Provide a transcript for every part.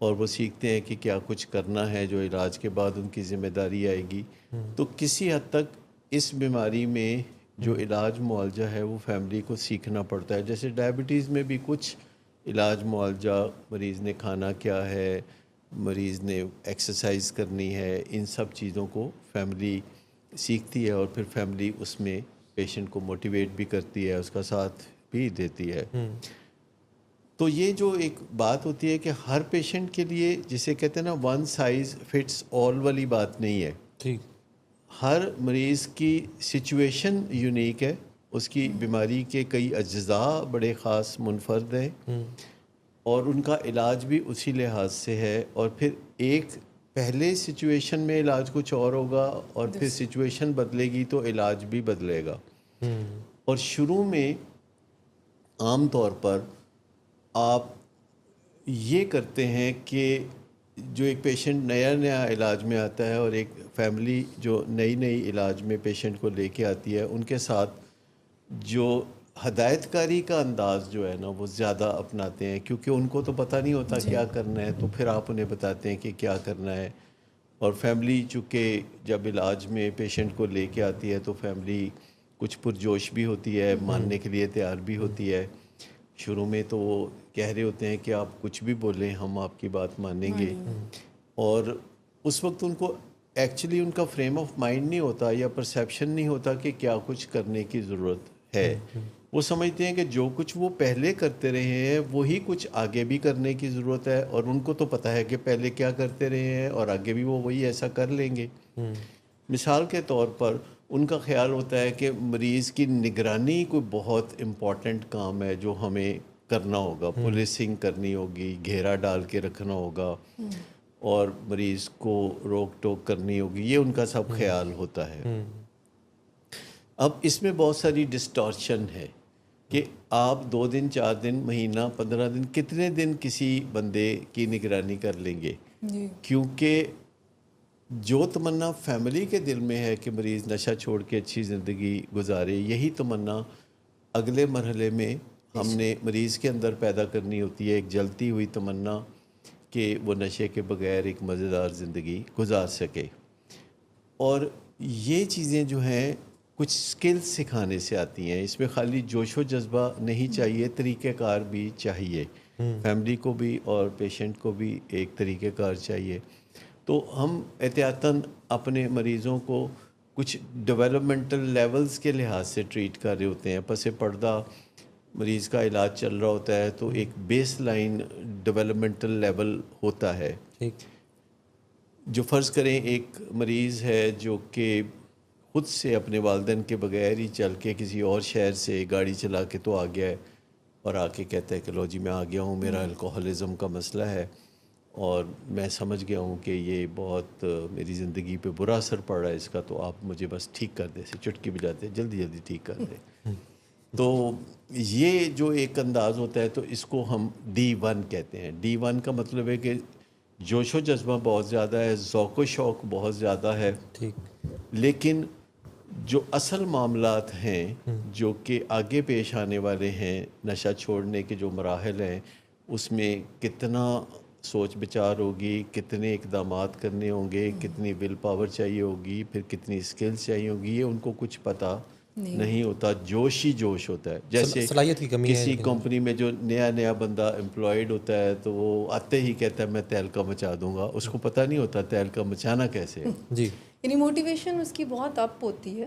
اور وہ سیکھتے ہیں کہ کیا کچھ کرنا ہے جو علاج کے بعد ان کی ذمہ داری آئے گی. تو کسی حد تک اس بیماری میں جو علاج معالجہ ہے وہ فیملی کو سیکھنا پڑتا ہے. جیسے ڈائبٹیز میں بھی کچھ علاج معالجہ، مریض نے کھانا کیا ہے، مریض نے ایکسرسائز کرنی ہے، ان سب چیزوں کو فیملی سیکھتی ہے اور پھر فیملی اس میں پیشنٹ کو موٹیویٹ بھی کرتی ہے، اس کا ساتھ بھی دیتی ہے. تو یہ جو ایک بات ہوتی ہے کہ ہر پیشنٹ کے لیے جسے کہتے ہیں نا ون سائز فٹس آل والی بات نہیں ہے. ٹھیک. ہر مریض کی سچویشن یونیک ہے، اس کی بیماری کے کئی اجزاء بڑے خاص منفرد ہیں اور ان کا علاج بھی اسی لحاظ سے ہے. اور پھر ایک پہلے سچویشن میں علاج کچھ اور ہوگا اور پھر سچویشن بدلے گی تو علاج بھی بدلے گا. اور شروع میں عام طور پر آپ یہ کرتے ہیں کہ جو ایک پیشنٹ نیا نیا علاج میں آتا ہے اور ایک فیملی جو نئی نئی علاج میں پیشنٹ کو لے کے آتی ہے، ان کے ساتھ جو ہدایت کاری کا انداز جو ہے نا وہ زیادہ اپناتے ہیں، کیونکہ ان کو تو پتہ نہیں ہوتا کیا کرنا ہے، تو پھر آپ انہیں بتاتے ہیں کہ کیا کرنا ہے. اور فیملی چونکہ جب علاج میں پیشنٹ کو لے کے آتی ہے تو فیملی کچھ پرجوش بھی ہوتی ہے، ماننے کے لیے تیار بھی ہوتی ہے. شروع میں تو وہ کہہ رہے ہوتے ہیں کہ آپ کچھ بھی بولیں ہم آپ کی بات مانیں گے. اور اس وقت ان کو ایکچولی ان کا فریم آف مائنڈ نہیں ہوتا یا پرسیپشن نہیں ہوتا کہ کیا کچھ کرنے کی ضرورت ہے. وہ سمجھتے ہیں کہ جو کچھ وہ پہلے کرتے رہے ہیں وہی کچھ آگے بھی کرنے کی ضرورت ہے، اور ان کو تو پتہ ہے کہ پہلے کیا کرتے رہے ہیں اور آگے بھی وہ وہی ایسا کر لیں گے. مثال کے طور پر ان کا خیال ہوتا ہے کہ مریض کی نگرانی کوئی بہت امپورٹنٹ کام ہے جو ہمیں کرنا ہوگا، پولیسنگ کرنی ہوگی، گھیرا ڈال کے رکھنا ہوگا اور مریض کو روک ٹوک کرنی ہوگی، یہ ان کا سب خیال ہوتا ہے. اب اس میں بہت ساری ڈسٹارشن ہے کہ آپ 2 دن 4 دن مہینہ 15 دن کتنے دن کسی بندے کی نگرانی کر لیں گے. کیونکہ جو تمنا فیملی کے دل میں ہے کہ مریض نشہ چھوڑ کے اچھی زندگی گزارے، یہی تمنا اگلے مرحلے میں ہم نے مریض کے اندر پیدا کرنی ہوتی ہے، ایک جلتی ہوئی تمنا کہ وہ نشے کے بغیر ایک مزیدار زندگی گزار سکے. اور یہ چیزیں جو ہیں کچھ سکل سکھانے سے آتی ہیں. اس میں خالی جوش و جذبہ نہیں چاہیے، طریقہ کار بھی چاہیے. فیملی کو بھی اور پیشنٹ کو بھی ایک طریقہ کار چاہیے. تو ہم احتیاطاً اپنے مریضوں کو کچھ ڈیولپمنٹل لیولز کے لحاظ سے ٹریٹ کر رہے ہوتے ہیں. پس پردہ مریض کا علاج چل رہا ہوتا ہے تو ایک بیس لائن ڈیولپمنٹل لیول ہوتا ہے. جو فرض کریں ایک مریض ہے جو کہ خود سے اپنے والدین کے بغیر ہی چل کے کسی اور شہر سے گاڑی چلا کے تو آ گیا ہے اور آ کے کہتا ہے کہ لو جی میں آ گیا ہوں، میرا الکوہلزم کا مسئلہ ہے اور میں سمجھ گیا ہوں کہ یہ بہت میری زندگی پہ برا اثر پڑ رہا ہے اس کا، تو آپ مجھے بس ٹھیک کر دیں، چٹکی بجاتے جلدی جلدی ٹھیک کر دیں. تو یہ جو ایک انداز ہوتا ہے تو اس کو ہم D1 کہتے ہیں. D1 کا مطلب ہے کہ جوش و جذبہ بہت زیادہ ہے، ذوق و شوق بہت زیادہ ہے، لیکن جو اصل معاملات ہیں جو کہ آگے پیش آنے والے ہیں، نشہ چھوڑنے کے جو مراحل ہیں، اس میں کتنا سوچ بچار ہوگی، کتنے اقدامات کرنے ہوں گے، کتنی ول پاور چاہیے ہوگی، پھر کتنی سکلز چاہیے ہوگی، یہ ان کو کچھ پتہ نہیں ہوتا. جوش ہی جوش ہوتا ہے. جیسے صلاحیت کی کمی ہے کسی کمپنی میں جو نیا بندہ امپلائڈ ہوتا ہے تو وہ آتے ہی کہتا ہے میں تہلکہ مچا دوں گا، اس کو پتہ نہیں ہوتا تہلکہ مچانا کیسے ہے. جی. یعنی موٹیویشن اس کی بہت اپ ہوتی ہے،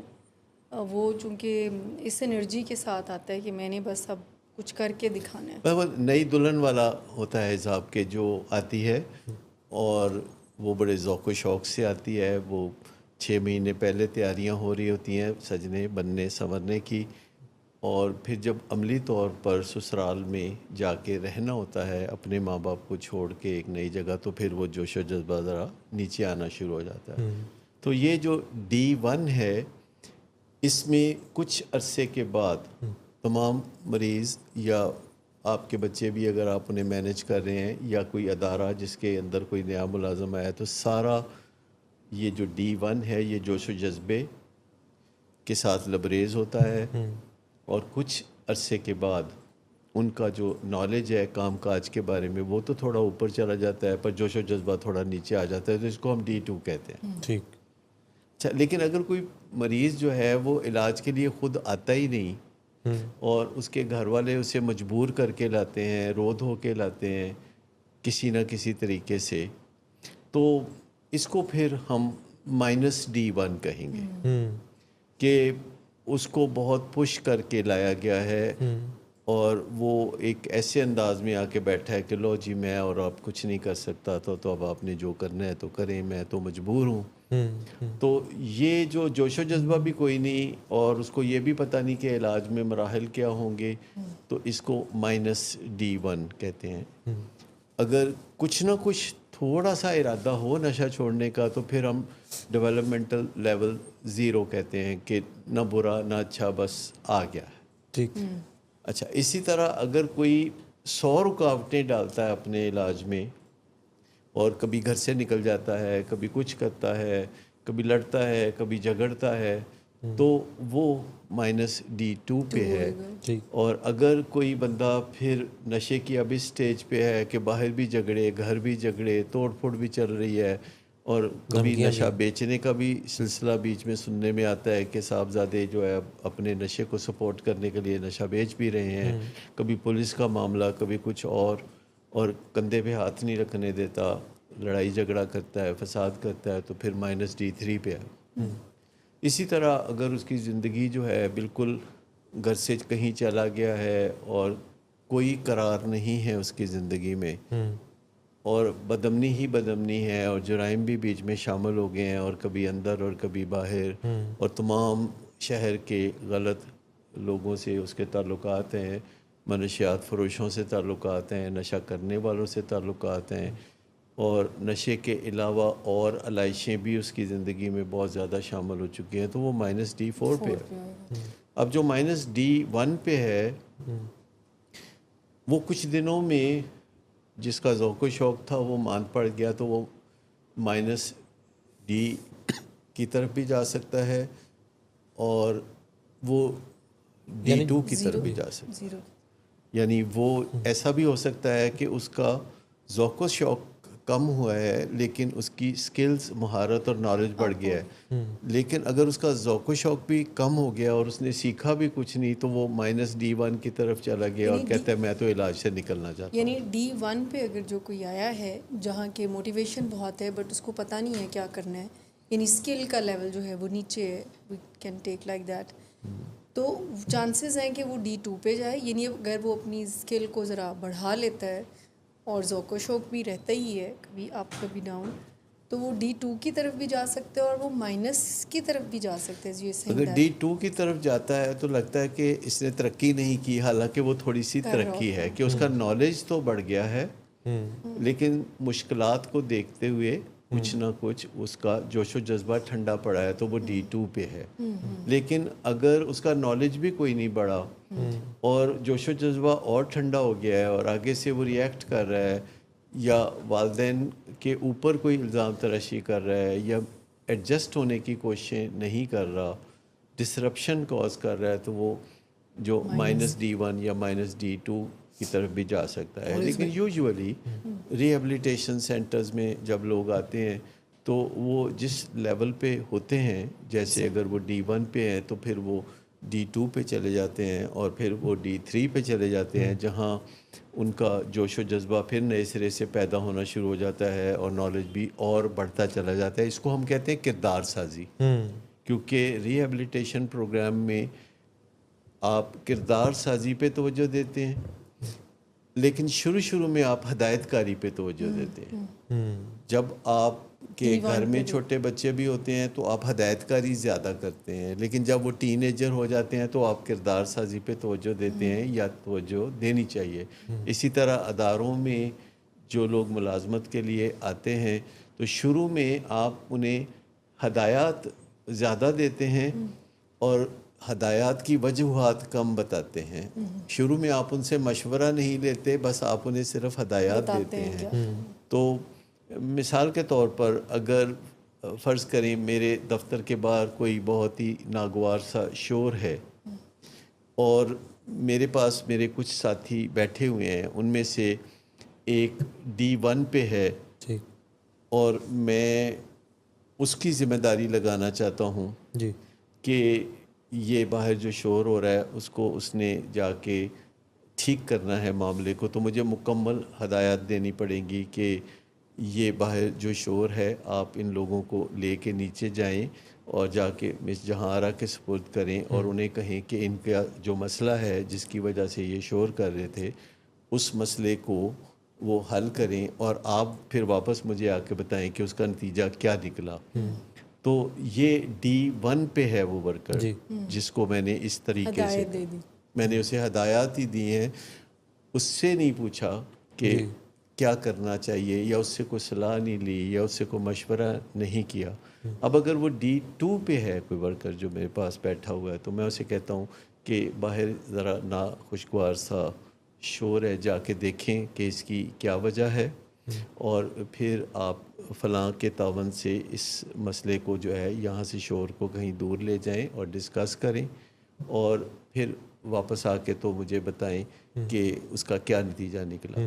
وہ چونکہ اس انرجی کے ساتھ آتا ہے کہ میں نے بس اب کچھ کر کے دکھانا ہے. وہ نئی دلہن والا ہوتا ہے حساب کے جو آتی ہے اور وہ بڑے ذوق و شوق سے آتی ہے. وہ 6 مہینے پہلے تیاریاں ہو رہی ہوتی ہیں سجنے بننے سنورنے کی، اور پھر جب عملی طور پر سسرال میں جا کے رہنا ہوتا ہے اپنے ماں باپ کو چھوڑ کے ایک نئی جگہ، تو پھر وہ جوش و جذبہ ذرا نیچے آنا شروع ہو جاتا ہے. تو یہ جو D1 ہے اس میں کچھ عرصے کے بعد تمام مریض یا آپ کے بچے بھی اگر آپ انہیں مینج کر رہے ہیں یا کوئی ادارہ جس کے اندر کوئی نیا ملازم آیا، تو سارا یہ جو D1 ہے یہ جوش و جذبے کے ساتھ لبریز ہوتا ہے. اور کچھ عرصے کے بعد ان کا جو نالج ہے کام کاج کے بارے میں وہ تو تھوڑا اوپر چلا جاتا ہے، پر جوش و جذبہ تھوڑا نیچے آ جاتا ہے، تو اس کو ہم D2 کہتے ہیں. ٹھیک. اچھا، لیکن اگر کوئی مریض جو ہے وہ علاج کے لیے خود آتا ہی نہیں اور اس کے گھر والے اسے مجبور کر کے لاتے ہیں، رو دھو کے لاتے ہیں کسی نہ کسی طریقے سے، تو اس کو پھر ہم -D1 کہیں گے کہ اس کو بہت پش کر کے لایا گیا ہے اور وہ ایک ایسے انداز میں آ کے بیٹھا ہے کہ لو جی میں اور آپ کچھ نہیں کر سکتا، تو اب آپ نے جو کرنا ہے تو کریں، میں تو مجبور ہوں. تو یہ جو جوش و جذبہ بھی کوئی نہیں اور اس کو یہ بھی پتہ نہیں کہ علاج میں مراحل کیا ہوں گے، تو اس کو -D1 کہتے ہیں. اگر کچھ نہ کچھ تھوڑا سا ارادہ ہو نشہ چھوڑنے کا تو پھر ہم ڈیولپمنٹل لیول 0 کہتے ہیں کہ نہ برا نہ اچھا، بس آ گیا ہے. ٹھیک. اچھا، اسی طرح اگر کوئی 100 رکاوٹیں ڈالتا ہے اپنے علاج میں اور کبھی گھر سے نکل جاتا ہے، کبھی کچھ کرتا ہے، کبھی لڑتا ہے، کبھی جھگڑتا ہے، تو وہ -D2 پہ ہے. اور اگر کوئی بندہ پھر نشے کی اب اس سٹیج پہ ہے کہ باہر بھی جھگڑے، گھر بھی جھگڑے، توڑ پھوڑ بھی چل رہی ہے، اور کبھی نشہ بیچنے کا بھی سلسلہ بیچ میں سننے میں آتا ہے کہ صاحبزادے جو ہے اپنے نشے کو سپورٹ کرنے کے لیے نشہ بیچ بھی رہے ہیں، کبھی پولیس کا معاملہ، کبھی کچھ اور کندھے پہ ہاتھ نہیں رکھنے دیتا، لڑائی جھگڑا کرتا ہے، فساد کرتا ہے، تو پھر -D3 پہ ہے. اسی طرح اگر اس کی زندگی جو ہے بالکل گھر سے کہیں چلا گیا ہے اور کوئی قرار نہیں ہے اس کی زندگی میں، اور بدامنی ہی بدامنی ہے، اور جرائم بھی بیچ میں شامل ہو گئے ہیں، اور کبھی اندر اور کبھی باہر، اور تمام شہر کے غلط لوگوں سے اس کے تعلقات ہیں، منشیات فروشوں سے تعلقات ہیں، نشہ کرنے والوں سے تعلقات ہیں، اور نشے کے علاوہ اور علائشیں بھی اس کی زندگی میں بہت زیادہ شامل ہو چکی ہیں، تو وہ -D4 پہ ہے. اب جو -D1 پہ ہے وہ کچھ دنوں میں جس کا ذوق و شوق تھا وہ مان پڑ گیا، تو وہ -D کی طرف بھی جا سکتا ہے اور وہ D2 کی طرف بھی جا سکتا ہے. یعنی وہ ایسا بھی ہو سکتا ہے کہ اس کا ذوق و شوق کم ہوا ہے لیکن اس کی سکلز، مہارت اور نالج بڑھ گیا ہے. لیکن اگر اس کا ذوق و شوق بھی کم ہو گیا اور اس نے سیکھا بھی کچھ نہیں، تو وہ -D1 کی طرف چلا گیا اور کہتا ہے میں تو علاج سے نکلنا چاہتا ہوں. یعنی D1 پہ اگر جو کوئی آیا ہے جہاں کے موٹیویشن بہت ہے بٹ اس کو پتہ نہیں ہے کیا کرنا ہے، یعنی اسکل کا لیول جو ہے وہ نیچے ہے، we can take like that, تو چانسز ہیں کہ وہ D2 پہ جائے. یعنی اگر وہ اپنی اسکل کو ذرا بڑھا لیتا ہے اور ذوق و شوق بھی رہتا ہی ہے، کبھی اپ کبھی ڈاؤن، تو وہ D2 کی طرف بھی جا سکتے ہیں اور وہ مائنس کی طرف بھی جا سکتے ہیں. اگر D2 کی طرف جاتا ہے تو لگتا ہے کہ اس نے ترقی نہیں کی، حالانکہ وہ تھوڑی سی ترقی ہے کہ اس کا نالج تو بڑھ گیا ہے، لیکن مشکلات کو دیکھتے ہوئے کچھ نہ کچھ اس کا جوش و جذبہ ٹھنڈا پڑا ہے، تو وہ D2 پہ ہے. لیکن اگر اس کا نالج بھی کوئی نہیں بڑھا اور جوش و جذبہ اور ٹھنڈا ہو گیا ہے اور آگے سے وہ ریئیکٹ کر رہا ہے، یا والدین کے اوپر کوئی الزام تراشی کر رہا ہے، یا ایڈجسٹ ہونے کی کوششیں نہیں کر رہا، ڈسرپشن کاز کر رہا ہے، تو وہ جو -D1 یا -D2 کی طرف بھی جا سکتا ہے. لیکن یوزولی ریہیبلیٹیشن سینٹرز میں جب لوگ آتے ہیں تو وہ جس لیول پہ ہوتے ہیں، جیسے اگر وہ D1 پہ ہیں تو پھر وہ D2 پہ چلے جاتے ہیں، اور پھر وہ D3 پہ چلے جاتے ہیں، جہاں ان کا جوش و جذبہ پھر نئے سرے سے پیدا ہونا شروع ہو جاتا ہے اور نالج بھی اور بڑھتا چلا جاتا ہے. اس کو ہم کہتے ہیں کردار سازی، کیونکہ ریہیبلیٹیشن پروگرام میں آپ کردار سازی پہ توجہ دیتے ہیں، لیکن شروع میں آپ ہدایت کاری پہ توجہ دیتے ہیں. جب آپ کے گھر میں چھوٹے بچے بھی ہوتے ہیں تو آپ ہدایت کاری زیادہ کرتے ہیں، لیکن جب وہ ٹین ایجر ہو جاتے ہیں تو آپ کردار سازی پہ توجہ دیتے ہیں، یا توجہ دینی چاہیے. اسی طرح اداروں میں جو لوگ ملازمت کے لیے آتے ہیں تو شروع میں آپ انہیں ہدایات زیادہ دیتے ہیں اور ہدایات کی وجوہات کم بتاتے ہیں. شروع میں آپ ان سے مشورہ نہیں لیتے، بس آپ انہیں صرف ہدایات دیتے ہیں. تو مثال کے طور پر اگر فرض کریں میرے دفتر کے باہر کوئی بہت ہی ناگوار سا شور ہے اور میرے پاس میرے کچھ ساتھی بیٹھے ہوئے ہیں، ان میں سے ایک D1 پہ ہے جی اور میں اس کی ذمہ داری لگانا چاہتا ہوں جی کہ یہ باہر جو شور ہو رہا ہے اس کو اس نے جا کے ٹھیک کرنا ہے معاملے کو. تو مجھے مکمل ہدایات دینی پڑیں گی کہ یہ باہر جو شور ہے آپ ان لوگوں کو لے کے نیچے جائیں اور جا کے مس جہاں آرا کے سپرد کریں اور انہیں کہیں کہ ان کا جو مسئلہ ہے جس کی وجہ سے یہ شور کر رہے تھے اس مسئلے کو وہ حل کریں اور آپ پھر واپس مجھے آ کے بتائیں کہ اس کا نتیجہ کیا نکلا. تو یہ D1 پہ ہے وہ ورکر جی جس کو میں نے اس طریقے سے ہدایت دے دی. میں نے اسے ہدایات ہی دی ہیں، اس سے نہیں پوچھا کہ جی کیا کرنا چاہیے یا اس سے کوئی صلاح نہیں لی یا اس سے کوئی مشورہ نہیں کیا. اب اگر وہ D2 پہ ہے کوئی ورکر جو میرے پاس بیٹھا ہوا ہے تو میں اسے کہتا ہوں کہ باہر ذرا ناخوشگوار سا شور ہے، جا کے دیکھیں کہ اس کی کیا وجہ ہے اور پھر آپ فلاں کے تعاون سے اس مسئلے کو جو ہے یہاں سے شور کو کہیں دور لے جائیں اور ڈسکس کریں اور پھر واپس آ کے تو مجھے بتائیں کہ اس کا کیا نتیجہ نکلا.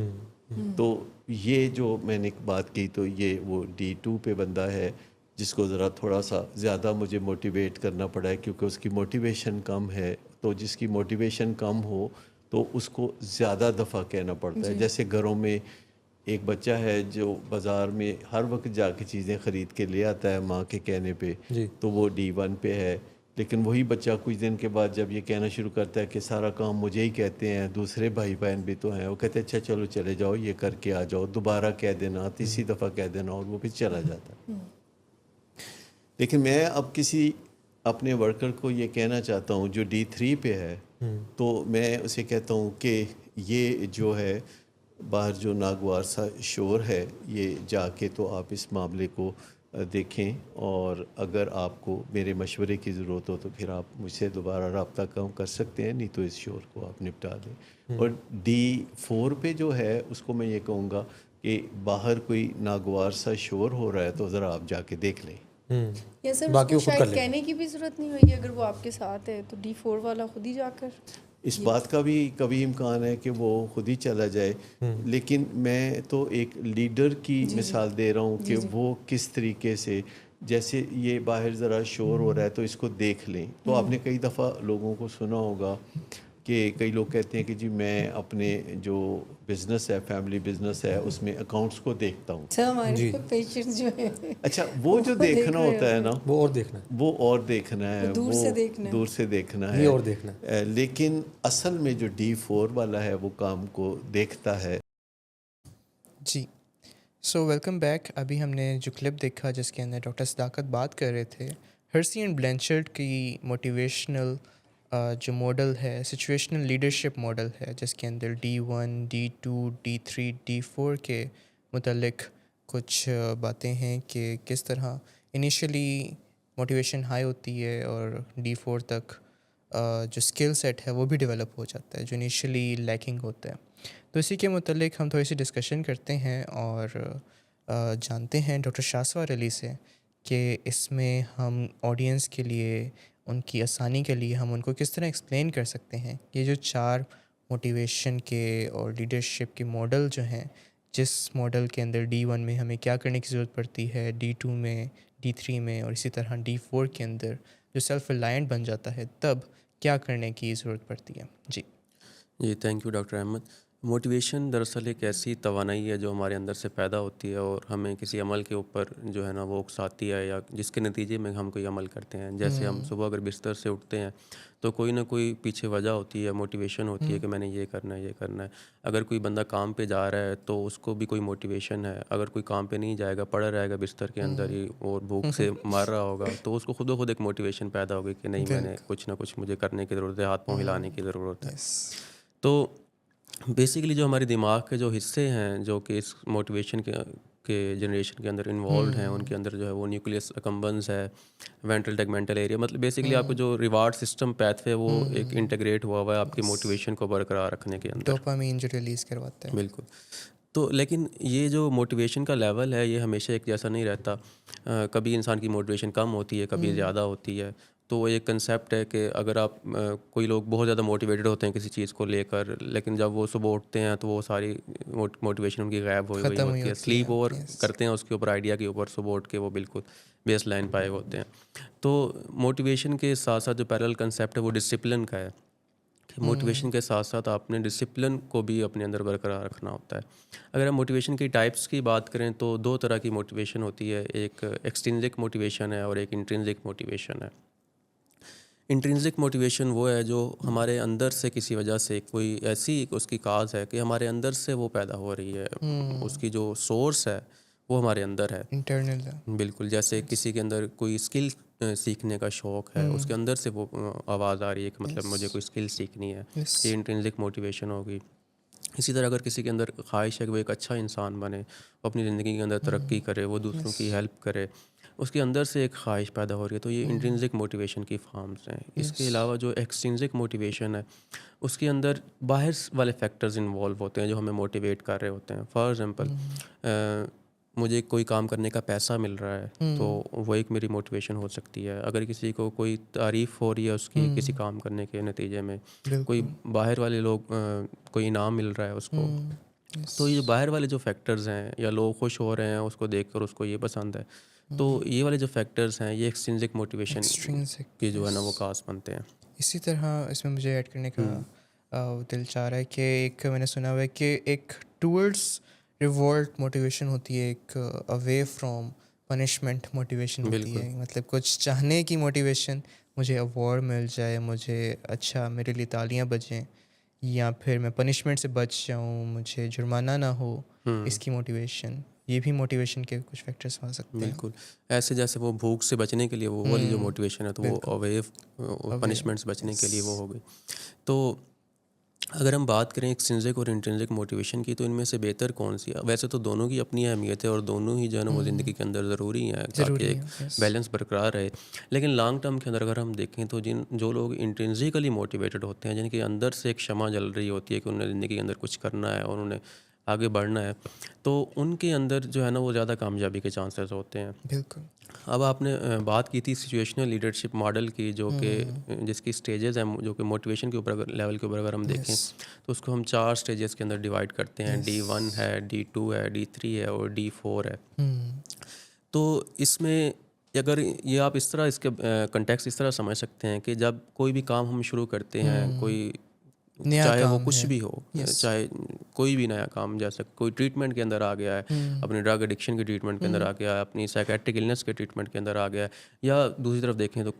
تو یہ جو میں نے بات کی تو یہ وہ D2 پہ بندہ ہے جس کو ذرا تھوڑا سا زیادہ مجھے موٹیویٹ کرنا پڑا ہے کیونکہ اس کی موٹیویشن کم ہے. تو جس کی موٹیویشن کم ہو تو اس کو زیادہ دفعہ کہنا پڑتا ہے. جیسے گھروں میں ایک بچہ ہے جو بازار میں ہر وقت جا کے چیزیں خرید کے لے آتا ہے ماں کے کہنے پہ، جی تو وہ D1 پہ ہے. لیکن وہی بچہ کچھ دن کے بعد جب یہ کہنا شروع کرتا ہے کہ سارا کام مجھے ہی کہتے ہیں، دوسرے بھائی بہن بھی تو ہیں، وہ کہتے ہیں اچھا چلو چلے جاؤ یہ کر کے آ جاؤ، دوبارہ کہہ دینا، تیسری دفعہ کہہ دینا اور وہ پھر چلا جاتا ہے. لیکن میں اب کسی اپنے ورکر کو یہ کہنا چاہتا ہوں جو D3 پہ ہے تو میں اسے کہتا ہوں کہ یہ جو ہے باہر جو ناگوار سا شور ہے یہ جا کے تو آپ اس معاملے کو دیکھیں اور اگر آپ کو میرے مشورے کی ضرورت ہو تو پھر آپ مجھ سے دوبارہ رابطہ کر سکتے ہیں، نہیں تو اس شور کو آپ نپٹا دیں. اور D4 پہ جو ہے اس کو میں یہ کہوں گا کہ باہر کوئی ناگوار سا شور ہو رہا ہے تو ذرا آپ جا کے دیکھ لیں. یا سر اس باقی کو وہ خود کر شاید لیں گے. کہنے کی بھی ضرورت نہیں ہوگی اگر وہ آپ کے ساتھ ہے تو D4 والا خود ہی جا کر اس بات کا بھی کبھی امکان ہے کہ وہ خود ہی چلا جائے، لیکن میں تو ایک لیڈر کی مثال دے رہا ہوں کہ وہ کس طریقے سے، جیسے یہ باہر ذرا شور ہو رہا ہے تو اس کو دیکھ لیں. تو آپ نے کئی دفعہ لوگوں کو سنا ہوگا کہ کئی لوگ کہتے ہیں کہ جی میں اپنے جو بزنس ہے، فیملی بزنس ہے، اس میں اکاؤنٹس کو دیکھتا ہوں. سر ہمارے پیشنٹس جو ہیں اچھا وہ جو دیکھنا ہوتا ہے نا وہ اور دیکھنا ہے، وہ اور دیکھنا ہے، دور سے دیکھنا ہے، دور سے دیکھنا ہے، یہ اور دیکھنا ہے. لیکن اصل میں جو D4 والا ہے وہ کام کو دیکھتا ہے. جی سو ویلکم بیک. ابھی ہم نے جو کلپ دیکھا جس کے اندر ڈاکٹر صداقت بات کر رہے تھے ہرسی اینڈ بلینچرڈ کی موٹیویشنل جو ماڈل ہے، سچویشنل لیڈرشپ ماڈل ہے، جس کے اندر D1 D2 D3 D4 کے متعلق کچھ باتیں ہیں کہ کس طرح انیشلی موٹیویشن ہائی ہوتی ہے اور D4 تک جو اسکل سیٹ ہے وہ بھی ڈیولپ ہو جاتا ہے جو انیشلی لیکنگ ہوتا ہے. تو اسی کے متعلق ہم تھوڑی سی ڈسکشن کرتے ہیں اور جانتے ہیں ڈاکٹر شاہسوار علی سے کہ اس میں ہم آڈینس کے لیے ان کی آسانی کے لیے ہم ان کو کس طرح ایکسپلین کر سکتے ہیں یہ جو 4 موٹیویشن کے اور لیڈرشپ کے ماڈل جو ہیں، جس ماڈل کے اندر D1 میں ہمیں کیا کرنے کی ضرورت پڑتی ہے، D2 میں، D3 میں اور اسی طرح D4 کے اندر جو سیلف ریلائنٹ بن جاتا ہے تب کیا کرنے کی ضرورت پڑتی ہے. جی thank you doctor Ahmed. Motivation دراصل ایک ایسی توانائی ہے جو ہمارے اندر سے پیدا ہوتی ہے اور ہمیں کسی عمل کے اوپر جو ہے نا وہ اکساتی ہے یا جس کے نتیجے میں ہم کوئی عمل کرتے ہیں. جیسے ہم صبح اگر بستر سے اٹھتے ہیں تو کوئی نہ کوئی پیچھے وجہ ہوتی ہے، موٹیویشن ہوتی ہے کہ میں نے یہ کرنا ہے یہ کرنا ہے. اگر کوئی بندہ کام پہ جا رہا ہے تو اس کو بھی کوئی موٹیویشن ہے. اگر کوئی کام پہ نہیں جائے گا، پڑا رہے گا بستر کے اندر ہی اور بھوک سے مار رہا ہوگا تو اس کو خود و خود ایک موٹیویشن پیدا ہوگی کہ نہیں میں نے کچھ نہ کچھ مجھے کرنے کی ضرورت ہے، ہاتھ پاؤں ہلانے کی ضرورت ہے. تو بیسیکلی جو ہمارے دماغ کے جو حصے ہیں جو کہ اس موٹیویشن کے جنریشن کے اندر انوالوڈ ہیں، ان کے اندر جو ہے وہ نیوکلیس اکمبنس ہے، وینٹرل ٹیگمنٹل ایریا، مطلب بیسیکلی آپ کو جو ریوارڈ سسٹم پیتھ وے وہ ایک انٹیگریٹ ہوا ہوا ہے آپ کی موٹیویشن کو برقرار رکھنے کے اندر، ڈوپامین جو ریلیز کرواتا ہے. بالکل. تو لیکن یہ جو موٹیویشن کا لیول ہے یہ ہمیشہ ایک جیسا نہیں رہتا. کبھی انسان کی موٹیویشن کم ہوتی ہے، کبھی زیادہ ہوتی ہے. تو وہ ایک کنسیپٹ ہے کہ اگر آپ کوئی لوگ بہت زیادہ موٹیویٹڈ ہوتے ہیں کسی چیز کو لے کر، لیکن جب وہ صبح اٹھتے ہیں تو وہ ساری موٹیویشن ان کی غائب ہوئی ختم ہوئی ہوتی ہے، ہوتی سلیپ اوور یس کرتے ہیں اس کے اوپر، آئیڈیا کے اوپر، صبح اٹھ کے وہ بالکل بیس لائن پائے ہوتے ہیں. تو موٹیویشن کے ساتھ ساتھ جو پیرل کنسیپٹ ہے وہ ڈسپلن کا ہے. موٹیویشن کے ساتھ ساتھ آپ نے ڈسپلن کو بھی اپنے اندر برقرار رکھنا ہوتا ہے. اگر ہم موٹیویشن کی ٹائپس کی بات کریں تو دو طرح کی موٹیویشن ہوتی ہے، ایک ایکسٹرنزک موٹیویشن ہے اور ایک انٹرنزک موٹیویشن ہے. انٹرنزک موٹیویشن وہ ہے جو ہمارے اندر سے کسی وجہ سے کوئی ایسی اس کی کاز ہے کہ ہمارے اندر سے وہ پیدا ہو رہی ہے، اس کی جو سورس ہے وہ ہمارے اندر ہے. انٹرنل بالکل، جیسے کسی کے اندر کوئی اسکل سیکھنے کا شوق ہے، اس کے اندر سے وہ آواز آ رہی ہے کہ مطلب مجھے کوئی اسکل سیکھنی ہے، یس یہ انٹرنزک موٹیویشن ہوگی. اسی طرح اگر کسی کے اندر خواہش ہے کہ وہ ایک اچھا انسان بنے، وہ اپنی زندگی کے اندر ترقی کرے، وہ دوسروں کی ہیلپ کرے، اس کے اندر سے ایک خواہش پیدا ہو رہی ہے، تو یہ انٹرنزک موٹیویشن کی فارمز ہیں. اس کے علاوہ جو ایکسٹرنزک موٹیویشن ہے اس کے اندر باہر والے فیکٹرز انوالو ہوتے ہیں جو ہمیں موٹیویٹ کر رہے ہوتے ہیں. فار ایگزامپل مجھے کوئی کام کرنے کا پیسہ مل رہا ہے تو وہ ایک میری موٹیویشن ہو سکتی ہے. اگر کسی کو کوئی تعریف ہو رہی ہے اس کی کسی کام کرنے کے نتیجے میں، کوئی باہر والے لوگ کوئی انعام مل رہا ہے اس کو، تو یہ جو باہر والے جو فیکٹرز ہیں یا لوگ خوش ہو رہے ہیں اس کو دیکھ کر اس کو یہ پسند ہے، تو یہ والے جو فیکٹرز ہیں یہ ایکسٹرنزک موٹیویشن کی جو ہے نا وہ کاز بنتے ہیں. اسی طرح اس میں مجھے ایڈ کرنے کا دل چاہ رہا ہے کہ ایک میں نے سنا ہوا ہے کہ ایک ٹورڈس ریوارڈ موٹیویشن ہوتی ہے، ایک اوے فرام پنشمنٹ موٹیویشن ہوتی ہے. مطلب کچھ چاہنے کی موٹیویشن، مجھے ایوارڈ مل جائے، مجھے اچھا میرے لیے تالیاں بجیں، یا پھر میں پنشمنٹ سے بچ جاؤں، مجھے جرمانہ نہ ہو، اس کی موٹیویشن. یہ بھی موٹیویشن کے کچھ فیکٹرس ہو سکتے ہیں. بالکل ایسے جیسے وہ بھوک سے بچنے کے لیے وہ والی جو موٹیویشن ہے تو وہ اوے پنشمنٹ سے بچنے کے لیے وہ ہو گئی. تو اگر ہم بات کریں ایکسٹرنزک اور انٹرنزک موٹیویشن کی تو ان میں سے بہتر کون سی ہے؟ ویسے تو دونوں کی اپنی اہمیت ہے اور دونوں ہی جو ہے نا وہ زندگی کے اندر ضروری ہیں تاکہ ایک بیلنس برقرار رہے. لیکن لانگ ٹرم کے اندر اگر ہم دیکھیں تو جو لوگ انٹرنزیکلی موٹیویٹڈ ہوتے ہیں، جن کے اندر سے ایک شمع جل رہی ہوتی ہے کہ انہیں زندگی کے اندر کچھ کرنا ہے اور انہیں آگے بڑھنا ہے، تو ان کے اندر جو ہے نا وہ زیادہ کامیابی کے چانسز ہوتے ہیں. بالکل. اب آپ نے بات کی تھی سچویشنل لیڈرشپ ماڈل کی، جو کہ جس کی سٹیجز ہیں، جو کہ موٹیویشن کے اوپر لیول کے اوپر اگر ہم دیکھیں تو اس کو ہم 4 سٹیجز کے اندر ڈیوائڈ کرتے ہیں. D1 ہے، D2 ہے، D3 ہے اور D4 ہے. تو اس میں اگر یہ آپ اس طرح اس کے کنٹیکس اس طرح سمجھ سکتے ہیں کہ جب کوئی بھی کام ہم شروع کرتے ہیں، کوئی چاہے وہ کچھ بھی ہو، چاہے کوئی بھی نیا کام، جیسے کوئی ٹریٹمنٹ کے اندر آ گیا ہے، اپنی ڈرگ ایڈکشن کے ٹریٹمنٹ کے اندر آ گیا ہے، اپنی سائیکیٹرک النس کے ٹریٹمنٹ کے اندر آ گیا ہے، یا دوسری طرف دیکھیں تو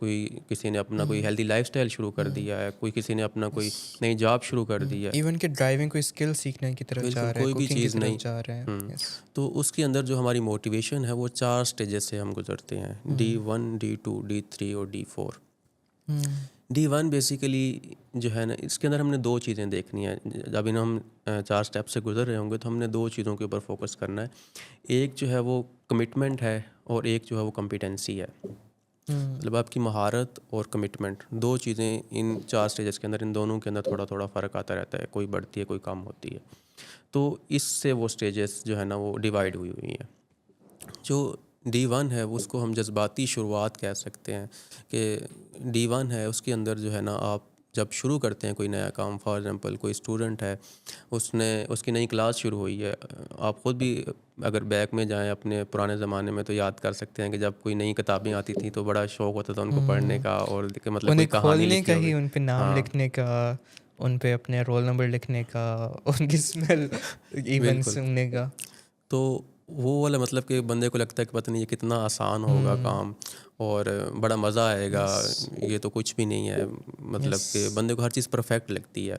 کسی نے اپنا کوئی ہیلدی لائف اسٹائل شروع کر دیا ہے، کسی نے اپنا کوئی نئی جاب شروع کر دی ہے، ایون کہ ڈرائیونگ کوئی اسکل سیکھنے کی طرف جا رہا ہے، کوئی بھی چیز نہیں جا رہا ہے، تو اس کے اندر جو ہماری موٹیویشن ہے وہ 4 سٹیجز سے ہم گزرتے ہیں: D1 D2 D3 اور D4. D1 بیسیکلی جو ہے نا اس کے اندر ہم نے 2 چیزیں دیکھنی ہیں. جب ہم 4 سٹیپ سے گزر رہے ہوں گے تو ہم نے 2 چیزوں کے اوپر فوکس کرنا ہے. ایک جو ہے وہ کمٹمنٹ ہے اور ایک جو ہے وہ کمپیٹنسی ہے. مطلب آپ کی مہارت اور کمٹمنٹ، 2 چیزیں ان 4 سٹیجز کے اندر، ان دونوں کے اندر تھوڑا تھوڑا فرق آتا رہتا ہے، کوئی بڑھتی ہے کوئی کم ہوتی ہے. تو اس سے وہ سٹیجز جو ہے نا وہ ڈیوائڈ ہوئی ہیں. جو D1 ہے اس کو ہم جذباتی شروعات کہہ سکتے ہیں کہ D1 ہے اس کے اندر جو ہے نا آپ جب شروع کرتے ہیں کوئی نیا کام، فار ایگزامپل کوئی اسٹوڈنٹ ہے، اس کی نئی کلاس شروع ہوئی ہے. آپ خود بھی اگر بیک میں جائیں اپنے پرانے زمانے میں تو یاد کر سکتے ہیں کہ جب کوئی نئی کتابیں آتی تھیں تو بڑا شوق ہوتا تھا ان کو پڑھنے کا، اور مطلب کوئی کہانی لکھی ہوگی، ان پہ نام لکھنے کا، ان پہ اپنے رول نمبر لکھنے کا، ان کی اسمیل ایون سننے کا. تو وہ والا مطلب کہ بندے کو لگتا ہے کہ پتہ نہیں یہ کتنا آسان ہوگا کام اور بڑا مزہ آئے گا، یہ تو کچھ بھی نہیں ہے، مطلب کہ بندے کو ہر چیز پرفیکٹ لگتی ہے.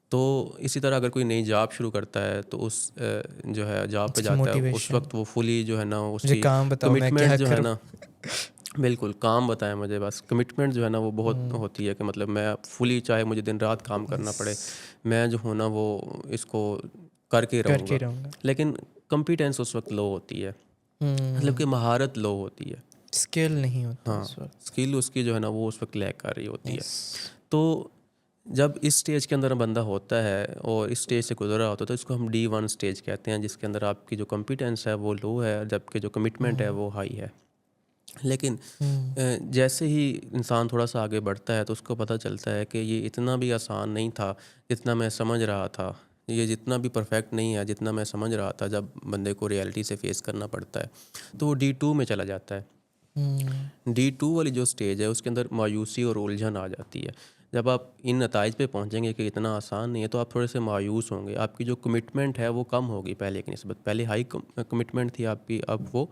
تو اسی طرح اگر کوئی نئی جاب شروع کرتا ہے تو اس جو ہے جاب پہ جاتا ہے، اس وقت وہ فلی جو ہے نا اس کی کمٹمنٹ جو ہے نا، بالکل کام بتائیں مجھے، بس کمٹمنٹ جو ہے نا وہ بہت ہوتی ہے کہ مطلب میں فلی، چاہے مجھے دن رات کام کرنا پڑے، میں جو ہوں نا وہ اس کو کر کے رہوں گا. لیکن کمپیٹنس اس وقت لو ہوتی ہے، مطلب کہ مہارت لو ہوتی ہے، اسکل نہیں ہوتا. ہاں اسکل اس کی جو ہے نا وہ اس وقت لیک کر رہی ہوتی ہے. تو جب اس سٹیج کے اندر بندہ ہوتا ہے اور اس سٹیج سے گزر رہا ہوتا ہے تو اس کو ہم D1 سٹیج کہتے ہیں، جس کے اندر آپ کی جو کمپیٹنس ہے وہ لو ہے جبکہ جو کمٹمنٹ ہے وہ ہائی ہے. لیکن جیسے ہی انسان تھوڑا سا آگے بڑھتا ہے تو اس کو پتہ چلتا ہے کہ یہ اتنا بھی آسان نہیں تھا جتنا میں سمجھ رہا تھا، یہ جتنا بھی پرفیکٹ نہیں ہے جتنا میں سمجھ رہا تھا. جب بندے کو ریئلٹی سے فیس کرنا پڑتا ہے تو وہ D2 میں چلا جاتا ہے. D2 والی جو سٹیج ہے اس کے اندر مایوسی اور الجھن آ جاتی ہے. جب آپ ان نتائج پہ پہنچیں گے کہ اتنا آسان نہیں ہے تو آپ تھوڑے سے مایوس ہوں گے. آپ کی جو کمٹمنٹ ہے وہ کم ہوگی پہلے کی نسبت. پہلے ہائی کمٹمنٹ تھی آپ کی، اب وہ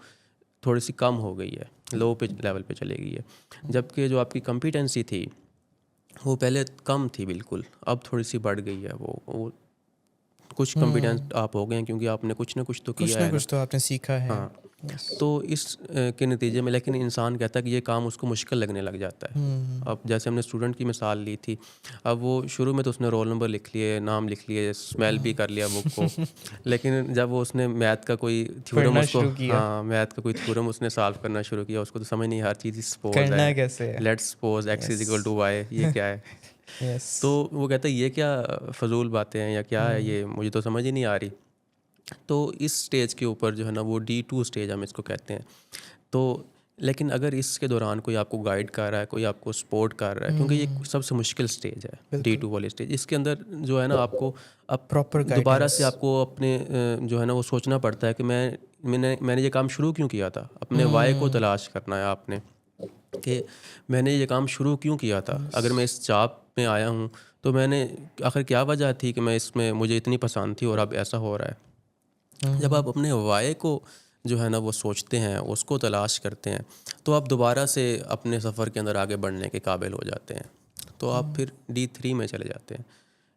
تھوڑی سی کم ہو گئی ہے، لو پہ لیول پہ چلے گئی ہے. جبکہ جو آپ کی کمپیٹنسی تھی وہ پہلے کم تھی بالکل، اب تھوڑی سی بڑھ گئی ہے. وہ کچھ کمپیٹنٹ آپ ہو گئے ہیں کیونکہ آپ نے کچھ نہ کچھ تو کچھ کیا نہ ہے نا. کچھ تو آپ نے سیکھا ہے. ہاں، تو اس کے نتیجے میں لیکن انسان کہتا ہے کہ یہ کام اس کو مشکل لگنے لگ جاتا ہے. اب جیسے ہم نے اسٹوڈنٹ کی مثال لی تھی، اب وہ شروع میں تو اس نے رول نمبر لکھ لیے، نام لکھ لیے، اسمیل بھی کر لیا بک کو، لیکن جب وہ اس نے میتھ کا کوئی تھیورم پڑھنا اس کو، شروع کیا، ہاں میتھ کا کوئی تھیورم اس نے سالو کرنا شروع کیا، اس کو تو سمجھ نہیں ہر چیز سپوز کرنا ہے، کیسے ہے. Let's suppose X is equal to Y, یہ کیا ہے. یس. تو وہ کہتا ہے یہ کیا فضول باتیں ہیں یا کیا ہے یہ، مجھے تو سمجھ ہی نہیں آ رہی. تو اس سٹیج کے اوپر جو ہے نا وہ D2 سٹیج ہم اس کو کہتے ہیں. تو لیکن اگر اس کے دوران کوئی آپ کو گائیڈ کر رہا ہے، کوئی آپ کو سپورٹ کر رہا ہے، کیونکہ یہ سب سے مشکل سٹیج ہے D2 والی سٹیج. اس کے اندر جو ہے نا آپ کو اب پراپر دوبارہ گائیڈنس. سے آپ کو اپنے جو ہے نا وہ سوچنا پڑتا ہے کہ میں نے یہ کام شروع کیوں کیا تھا. اپنے وائی کو تلاش کرنا ہے آپ نے کہ میں نے یہ کام شروع کیوں کیا تھا. اگر میں اس جاب میں آیا ہوں تو میں نے آخر کیا وجہ تھی کہ میں اس میں مجھے اتنی پسند تھی اور اب ایسا ہو رہا ہے. جب آپ اپنے وائی کو جو ہے نا وہ سوچتے ہیں، اس کو تلاش کرتے ہیں، تو آپ دوبارہ سے اپنے سفر کے اندر آگے بڑھنے کے قابل ہو جاتے ہیں. تو آپ پھر D3 میں چلے جاتے ہیں.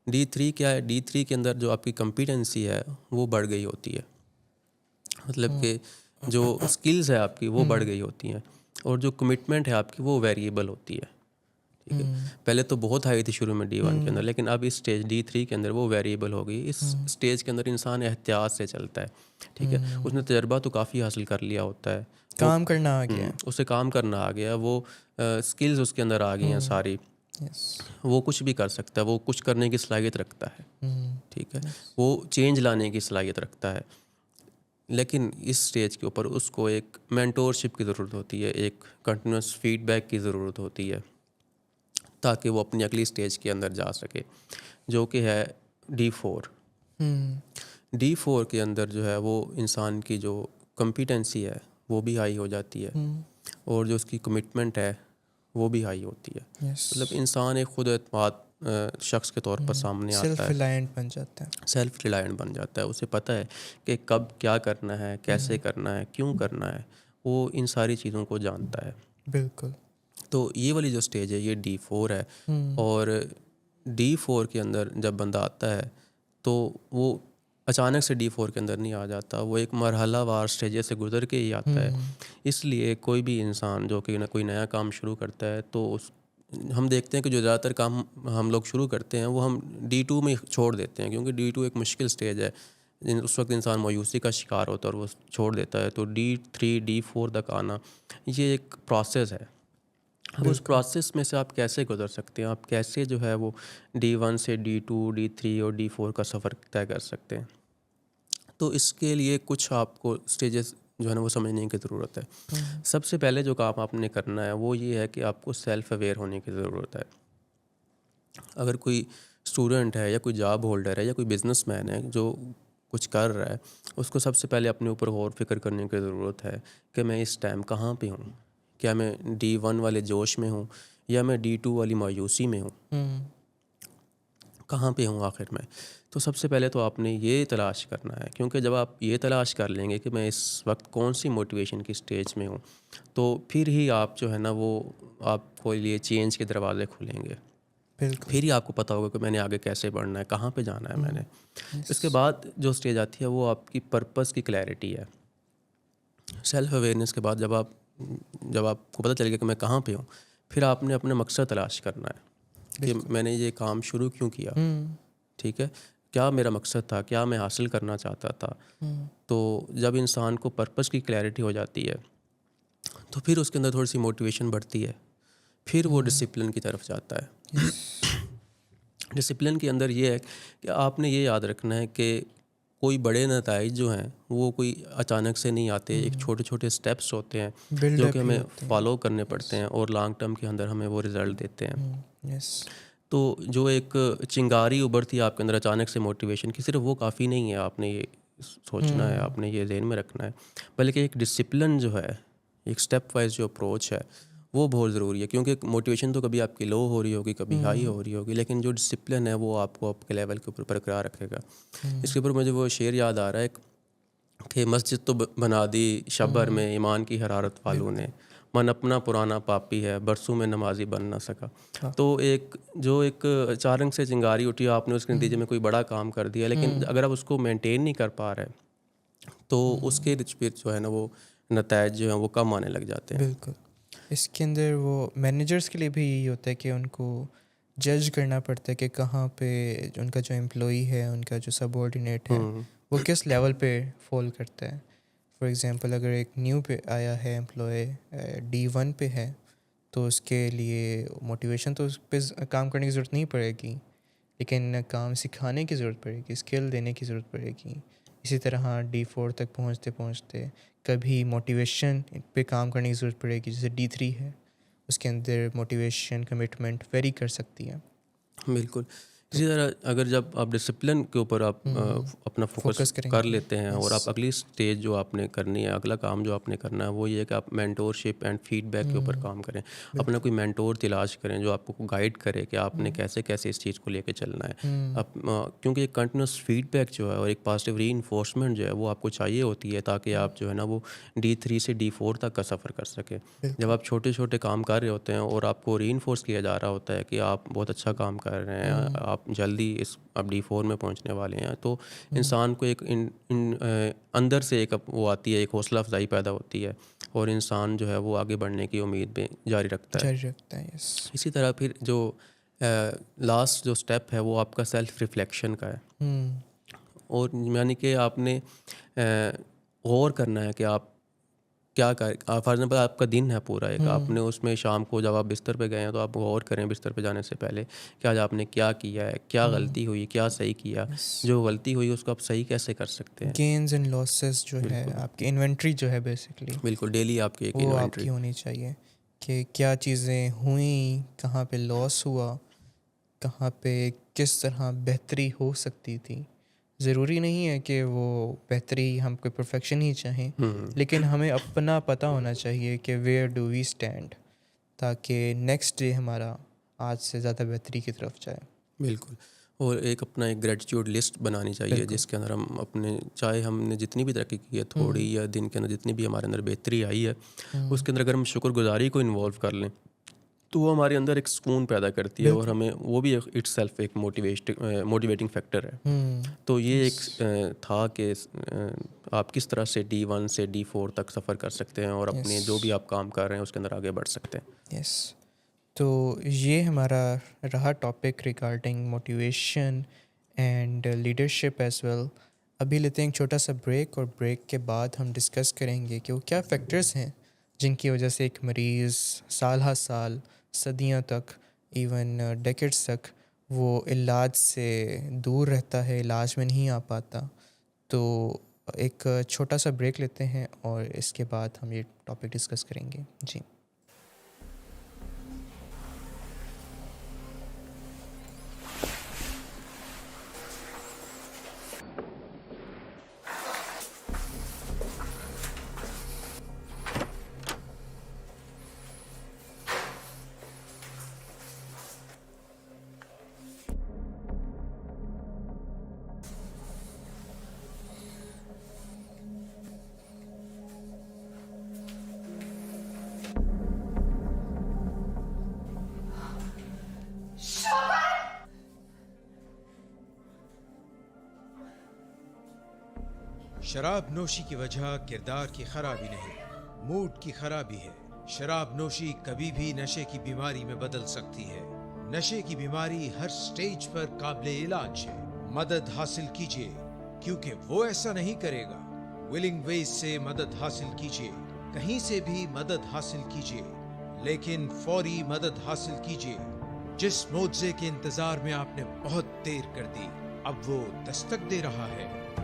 D3 کیا ہے؟ D3 کے اندر جو آپ کی کمپیٹنسی ہے وہ بڑھ گئی ہوتی ہے. مطلب کہ جو اسکلز ہے آپ کی وہ بڑھ گئی ہوتی ہیں، اور جو کمٹمنٹ ہے آپ کی وہ ویریبل ہوتی ہے. ٹھیک ہے، پہلے تو بہت ہائی تھی شروع میں D1 کے اندر، لیکن اب اس اسٹیج D3 کے اندر وہ ویریبل ہو گئی. اس اسٹیج کے اندر انسان احتیاط سے چلتا ہے. ٹھیک ہے، اس نے تجربہ تو کافی حاصل کر لیا ہوتا ہے، کام کرنا آ گیا. اسے کام کرنا آ گیا، وہ اسکلز اس کے اندر آ گئی ہیں ساری. وہ کچھ بھی کر سکتا ہے، وہ کچھ کرنے کی صلاحیت رکھتا ہے. ٹھیک ہے، وہ چینج لانے کی صلاحیت رکھتا ہے. لیکن اس سٹیج کے اوپر اس کو ایک مینٹورشپ کی ضرورت ہوتی ہے، ایک کنٹینیوس فیڈ بیک کی ضرورت ہوتی ہے تاکہ وہ اپنی اگلی سٹیج کے اندر جا سکے، جو کہ ہے D4. D4 کے اندر جو ہے وہ انسان کی جو کمپیٹنسی ہے وہ بھی ہائی ہو جاتی ہے، اور جو اس کی کمٹمنٹ ہے وہ بھی ہائی ہوتی ہے. مطلب انسان ایک خود اعتماد شخص کے طور پر سامنے آتا سیلف ہے، ریلائنٹ بن جاتا ہے. سیلف ریلائنٹ بن جاتا ہے. اسے پتہ ہے کہ کب کیا کرنا ہے، کیسے کرنا ہے، کیوں کرنا ہے، وہ ان ساری چیزوں کو جانتا ہے. بالکل. تو یہ والی جو سٹیج ہے یہ D4 ہے. اور D4 کے اندر جب بندہ آتا ہے تو وہ اچانک سے D4 کے اندر نہیں آ جاتا، وہ ایک مرحلہ وار سٹیجز سے گزر کے ہی آتا ہے. اس لیے کوئی بھی انسان جو کہ کوئی نیا کام شروع کرتا ہے تو ہم دیکھتے ہیں کہ جو زیادہ تر کام ہم لوگ شروع کرتے ہیں وہ ہم D2 میں چھوڑ دیتے ہیں، کیونکہ D2 ایک مشکل سٹیج ہے. اس وقت انسان مایوسی کا شکار ہوتا ہے اور وہ چھوڑ دیتا ہے. تو D3 D4 تک آنا یہ ایک پروسیس ہے. اب اس پروسیس میں سے آپ کیسے گزر سکتے ہیں، آپ کیسے جو ہے وہ D1 سے D2 D3 اور D4 کا سفر طے کر سکتے ہیں. تو اس کے لیے کچھ آپ کو سٹیجز جو ہے نا وہ سمجھنے کی ضرورت ہے. سب سے پہلے جو کام آپ نے کرنا ہے وہ یہ ہے کہ آپ کو سیلف اویئر ہونے کی ضرورت ہے. اگر کوئی اسٹوڈنٹ ہے یا کوئی جاب ہولڈر ہے یا کوئی بزنس مین ہے جو کچھ کر رہا ہے، اس کو سب سے پہلے اپنے اوپر غور فکر کرنے کی ضرورت ہے کہ میں اس ٹائم کہاں پہ ہوں. کیا میں D1 والے جوش میں ہوں یا میں D2 والی مایوسی میں ہوں، کہاں پہ ہوں آخر میں. تو سب سے پہلے تو آپ نے یہ تلاش کرنا ہے، کیونکہ جب آپ یہ تلاش کر لیں گے کہ میں اس وقت کون سی موٹیویشن کی سٹیج میں ہوں، تو پھر ہی آپ جو ہے نا وہ آپ کو لیے چینج کے دروازے کھلیں گے. بالکل. پھر ہی آپ کو پتہ ہوگا کہ میں نے آگے کیسے بڑھنا ہے، کہاں پہ جانا ہے میں نے. اس کے بعد جو سٹیج آتی ہے وہ آپ کی پرپس کی کلیئرٹی ہے. سیلف اویئرنیس کے بعد جب آپ کو پتہ چلے گا کہ میں کہاں پہ ہوں، پھر آپ نے اپنا مقصد تلاش کرنا ہے کہ میں نے یہ کام شروع کیوں کیا. ٹھیک ہے، کیا میرا مقصد تھا، کیا میں حاصل کرنا چاہتا تھا. تو جب انسان کو پرپس کی کلیئرٹی ہو جاتی ہے تو پھر اس کے اندر تھوڑی سی موٹیویشن بڑھتی ہے، پھر وہ ڈسپلن کی طرف جاتا ہے. ڈسپلن کے اندر یہ ہے کہ آپ نے یہ یاد رکھنا ہے کہ کوئی بڑے نتائج جو ہیں وہ کوئی اچانک سے نہیں آتے, ایک چھوٹے چھوٹے سٹیپس ہوتے ہیں جو کہ ہمیں فالو کرنے پڑتے ہیں اور لانگ ٹرم کے اندر ہمیں وہ رزلٹ دیتے ہیں. یس. تو جو ایک چنگاری ابھرتی ہے آپ کے اندر اچانک سے موٹیویشن کی, صرف وہ کافی نہیں ہے, آپ نے یہ سوچنا ہے, آپ نے یہ ذہن میں رکھنا ہے, بلکہ ایک ڈسپلن جو ہے, ایک سٹیپ وائز جو اپروچ ہے وہ بہت ضروری ہے. کیونکہ موٹیویشن تو کبھی آپ کی لو ہو رہی ہوگی, کبھی ہائی ہو رہی ہوگی, لیکن جو ڈسپلن ہے وہ آپ کو آپ کے لیول کے اوپر برقرار رکھے گا. اس کے اوپر مجھے وہ شعر یاد آ رہا ہے کہ مسجد تو بنا دی شب بھر میں ایمان کی حرارت والوں نے, من اپنا پرانا پاپی ہے برسوں میں نمازی بن نہ سکا. تو ایک اچانک سے چنگاری اٹھی, آپ نے اس کے نتیجے میں کوئی بڑا کام کر دیا, لیکن اگر آپ اس کو مینٹین نہیں کر پا رہے تو اس کے پھر جو ہے نا وہ نتائج جو ہیں وہ کم آنے لگ جاتے ہیں. بالکل. اس کے اندر وہ مینیجرس کے لیے بھی یہی ہوتا ہے کہ ان کو جج کرنا پڑتا ہے کہ کہاں پہ ان کا جو امپلائی ہے, ان کا جو سب آرڈینیٹ ہے, وہ کس لیول پہ فال کرتا ہے. فار ایگزامپل اگر ایک نیو پہ آیا ہے امپلائی, D1 پہ ہے, تو اس کے لیے موٹیویشن تو اس پہ کام کرنے کی ضرورت نہیں پڑے گی, لیکن کام سکھانے کی ضرورت پڑے گی, اسکل دینے کی ضرورت پڑے گی. اسی طرح D4 تک پہنچتے پہنچتے کبھی موٹیویشن پہ کام کرنے کی ضرورت پڑے گی. جیسے D3 ہے, اس کے اندر موٹیویشن کمٹمنٹ ویری کر سکتی ہے. بالکل. اسی طرح اگر جب آپ ڈسپلن کے اوپر آپ اپنا فوکس کر لیتے ہیں اور آپ اگلی اسٹیج جو آپ نے کرنی ہے, اگلا کام جو آپ نے کرنا ہے وہ یہ ہے کہ آپ مینٹورشپ اینڈ فیڈ بیک کے اوپر کام کریں. اپنا کوئی مینٹور تلاش کریں جو آپ کو گائیڈ کرے کہ آپ نے کیسے کیسے اس چیز کو لے کے چلنا ہے. کیونکہ ایک کنٹینیوس فیڈ بیک جو ہے اور ایک پازیٹیو ری انفورسمنٹ جو ہے وہ آپ کو چاہیے ہوتی ہے تاکہ آپ جو ہے نا وہ D3 سے D4 تک کا سفر کر سکیں. جب آپ چھوٹے چھوٹے کام کر رہے ہوتے ہیں اور آپ کو ری انفورس کیا جا رہا ہوتا ہے کہ آپ بہت اچھا کام کر رہے ہیں, آپ جلدی اب D4 میں پہنچنے والے ہیں, تو انسان کو ایک اندر سے ایک وہ آتی ہے, ایک حوصلہ افزائی پیدا ہوتی ہے اور انسان جو ہے وہ آگے بڑھنے کی امید میں جاری رکھتا ہے. اسی طرح پھر جو لاسٹ جو سٹیپ ہے وہ آپ کا سیلف ریفلیکشن کا ہے, اور یعنی کہ آپ نے غور کرنا ہے کہ آپ کیا فار ایگزامپل آپ کا دن ہے پورا ایک, آپ نے اس میں شام کو جب آپ بستر پہ گئے ہیں تو آپ غور کریں بستر پہ جانے سے پہلے کہ آج آپ نے کیا کیا ہے, کیا غلطی ہوئی, کیا صحیح کیا, جو غلطی ہوئی اس کو آپ صحیح کیسے کر سکتے ہیں. گینز اینڈ لاسز جو ہے آپ کی انوینٹری جو ہے بیسکلی, بالکل ڈیلی آپ کی ایک وہ آپ انوینٹری کی ہونی چاہیے کہ کیا چیزیں ہوئیں, کہاں پہ لاس ہوا, کہاں پہ کس طرح بہتری ہو سکتی تھی. ضروری نہیں ہے کہ وہ بہتری ہم کوئی پرفیکشن ہی چاہیں, لیکن ہمیں اپنا پتہ ہونا چاہیے کہ ویئر ڈو وی اسٹینڈ, تاکہ نیکسٹ ڈے ہمارا آج سے زیادہ بہتری کی طرف جائے. بالکل. اور ایک اپنا ایک گریٹیٹیوڈ لسٹ بنانی چاہیے جس کے اندر ہم اپنے چاہے ہم نے جتنی بھی ترقی کی ہے تھوڑی یا دن کے اندر جتنی بھی ہمارے اندر بہتری آئی ہے اس کے اندر اگر ہم شکر گزاری کو انوالو کر لیں تو وہ ہمارے اندر ایک سکون پیدا کرتی ہے اور ہمیں وہ بھی اٹ سیلف ایک موٹیویٹنگ فیکٹر ہے. تو یہ ایک تھا کہ آپ کس طرح سے D1 سے D4 تک سفر کر سکتے ہیں اور اپنے جو بھی آپ کام کر رہے ہیں اس کے اندر آگے بڑھ سکتے ہیں. یس. تو یہ ہمارا رہا topic regarding motivation and leadership as well. ابھی لیتے ہیں ایک چھوٹا سا بریک, اور بریک کے بعد ہم ڈسکس کریں گے کہ وہ کیا فیکٹرز ہیں جن کی وجہ سے ایک مریض سال ہر سال, صدیوں تک, ایون ڈیکیڈز تک وہ علاج سے دور رہتا ہے, علاج میں نہیں آ پاتا. تو ایک چھوٹا سا بریک لیتے ہیں اور اس کے بعد ہم یہ ٹاپک ڈسکس کریں گے. جی. شراب نوشی کی وجہ کردار کی خرابی نہیں, موڈ کی خرابی ہے. شراب نوشی کبھی بھی نشے کی بیماری میں بدل سکتی ہے. نشے کی بیماری ہر سٹیج پر قابل علاج ہے. مدد حاصل کیجیے کیونکہ وہ ایسا نہیں کرے گا. ولنگ ویز سے مدد حاصل کیجیے, کہیں سے بھی مدد حاصل کیجیے, لیکن فوری مدد حاصل کیجیے. جس معجزے کے انتظار میں آپ نے بہت دیر کر دی اب وہ دستک دے رہا ہے.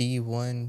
D1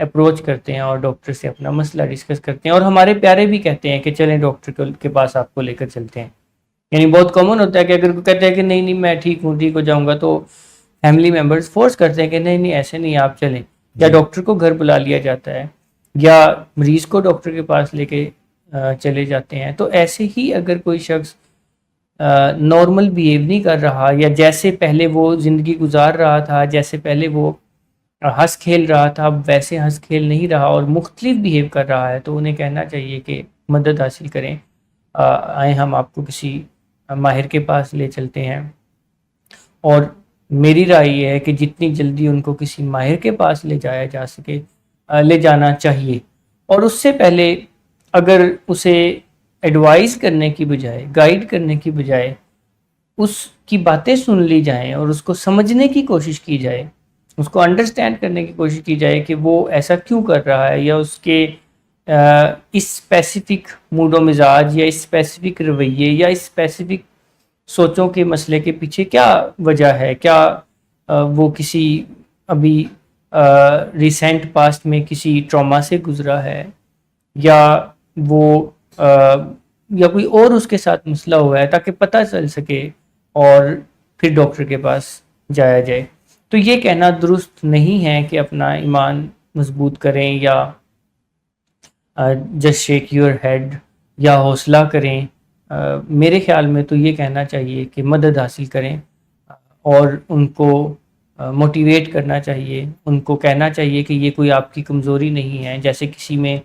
اپروچ کرتے ہیں اور ڈاکٹر سے اپنا مسئلہ ڈسکس کرتے ہیں، اور ہمارے پیارے بھی کہتے ہیں کہ چلیں ڈاکٹر کے پاس آپ کو لے کر چلتے ہیں. یعنی بہت کامن ہوتا ہے کہ اگر کوئی کہتا ہے کہ نہیں نہیں میں ٹھیک ہو جاؤں گا، تو فیملی ممبرز فورس کرتے ہیں کہ نہیں نہیں ایسے نہیں، آپ چلیں، یا ڈاکٹر کو گھر بلا لیا جاتا ہے، یا مریض کو ڈاکٹر کے پاس لے کے چلے جاتے ہیں. تو ایسے ہی اگر کوئی شخص نارمل بیہیو نہیں کر رہا، یا جیسے پہلے وہ زندگی گزار رہا تھا، جیسے پہلے وہ ہنس کھیل رہا تھا، اب ویسے ہنس کھیل نہیں رہا اور مختلف بیہیو کر رہا ہے، تو انہیں کہنا چاہیے کہ مدد حاصل کریں. آئیں ہم آپ کو کسی ماہر کے پاس لے چلتے ہیں. اور میری رائے یہ ہے کہ جتنی جلدی ان کو کسی ماہر کے پاس لے جایا جا سکے لے جانا چاہیے. اور اس سے پہلے اگر اسے ایڈوائز کرنے کی بجائے، گائیڈ کرنے کی بجائے، اس کی باتیں سن لی جائیں اور اس کو سمجھنے کی کوشش کی جائے، اس کو انڈرسٹینڈ کرنے کی کوشش کی جائے کہ وہ ایسا کیوں کر رہا ہے، یا اس کے اس اسپیسیفک موڈ و مزاج، یا اس اسپیسیفک رویے، یا اس اسپیسیفک سوچوں کے مسئلے کے پیچھے کیا وجہ ہے. کیا وہ کسی ابھی ریسنٹ پاسٹ میں کسی ٹراما سے گزرا ہے، یا وہ یا کوئی اور اس کے ساتھ مسئلہ ہوا ہے، تاکہ پتہ چل سکے اور پھر ڈاکٹر کے پاس جایا جائے. تو یہ کہنا درست نہیں ہے کہ اپنا ایمان مضبوط کریں، یا جسٹ شیک یور ہیڈ، یا حوصلہ کریں. میرے خیال میں تو یہ کہنا چاہیے کہ مدد حاصل کریں، اور ان کو موٹیویٹ کرنا چاہیے. ان کو کہنا چاہیے کہ یہ کوئی آپ کی کمزوری نہیں ہے. جیسے کسی میں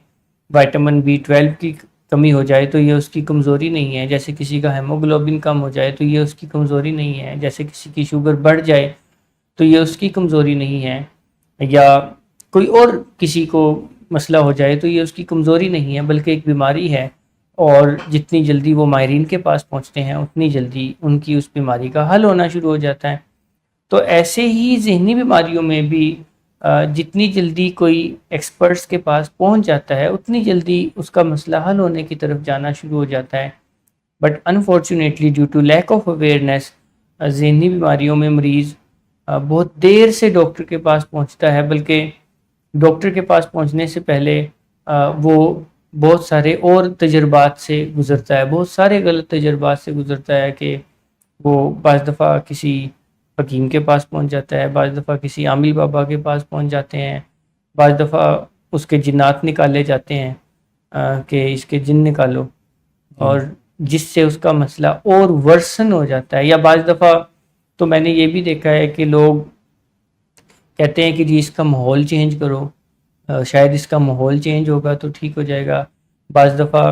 وائٹامن B12 کی کمی ہو جائے تو یہ اس کی کمزوری نہیں ہے. جیسے کسی کا ہیموگلوبن کم ہو جائے تو یہ اس کی کمزوری نہیں ہے. جیسے کسی کی شوگر بڑھ جائے تو یہ اس کی کمزوری نہیں ہے. یا کوئی اور کسی کو مسئلہ ہو جائے تو یہ اس کی کمزوری نہیں ہے، بلکہ ایک بیماری ہے. اور جتنی جلدی وہ ماہرین کے پاس پہنچتے ہیں اتنی جلدی ان کی اس بیماری کا حل ہونا شروع ہو جاتا ہے. تو ایسے ہی ذہنی بیماریوں میں بھی جتنی جلدی کوئی ایکسپرٹس کے پاس پہنچ جاتا ہے اتنی جلدی اس کا مسئلہ حل ہونے کی طرف جانا شروع ہو جاتا ہے. But unfortunately due to lack of awareness, ذہنی بیماریوں میں مریض بہت دیر سے ڈاکٹر کے پاس پہنچتا ہے، بلکہ ڈاکٹر کے پاس پہنچنے سے پہلے وہ بہت سارے اور تجربات سے گزرتا ہے، بہت سارے غلط تجربات سے گزرتا ہے. کہ وہ بعض دفعہ کسی حکیم کے پاس پہنچ جاتا ہے، بعض دفعہ کسی عامل بابا کے پاس پہنچ جاتے ہیں، بعض دفعہ اس کے جنات نکالے جاتے ہیں کہ اس کے جن نکالو، اور جس سے اس کا مسئلہ اور ورسن ہو جاتا ہے. یا بعض دفعہ تو میں نے یہ بھی دیکھا ہے کہ لوگ کہتے ہیں کہ جی اس کا ماحول چینج کرو، شاید اس کا ماحول چینج ہوگا تو ٹھیک ہو جائے گا. بعض دفعہ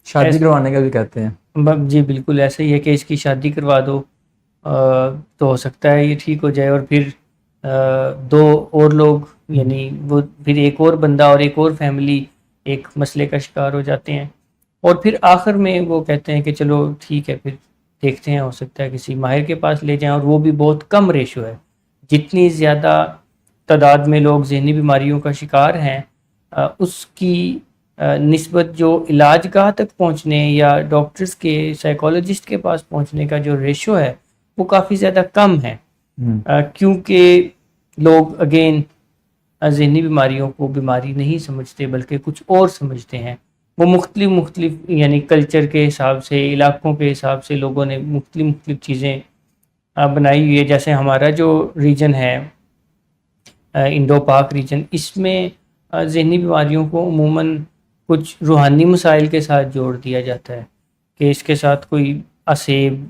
شادی کروانے کا بھی کہتے ہیں. جی بالکل ایسا ہی ہے کہ اس کی شادی کروا دو تو ہو سکتا ہے یہ ٹھیک ہو جائے. اور پھر دو اور لوگ، یعنی وہ پھر ایک اور بندہ اور ایک اور فیملی ایک مسئلے کا شکار ہو جاتے ہیں. اور پھر آخر میں وہ کہتے ہیں کہ چلو ٹھیک ہے، پھر دیکھتے ہیں، ہو سکتا ہے کسی ماہر کے پاس لے جائیں. اور وہ بھی بہت کم ریشو ہے. جتنی زیادہ تعداد میں لوگ ذہنی بیماریوں کا شکار ہیں، اس کی نسبت جو علاج گاہ تک پہنچنے یا ڈاکٹرز کے، سائیکالوجسٹ کے پاس پہنچنے کا جو ریشو ہے وہ کافی زیادہ کم ہے. کیونکہ لوگ اگین ذہنی بیماریوں کو بیماری نہیں سمجھتے بلکہ کچھ اور سمجھتے ہیں. وہ مختلف یعنی کلچر کے حساب سے، علاقوں کے حساب سے لوگوں نے مختلف چیزیں بنائی ہوئی ہے. جیسے ہمارا جو ریجن ہے انڈو پاک ریجن، اس میں ذہنی بیماریوں کو عموماً کچھ روحانی مسائل کے ساتھ جوڑ دیا جاتا ہے کہ اس کے ساتھ کوئی اسیب،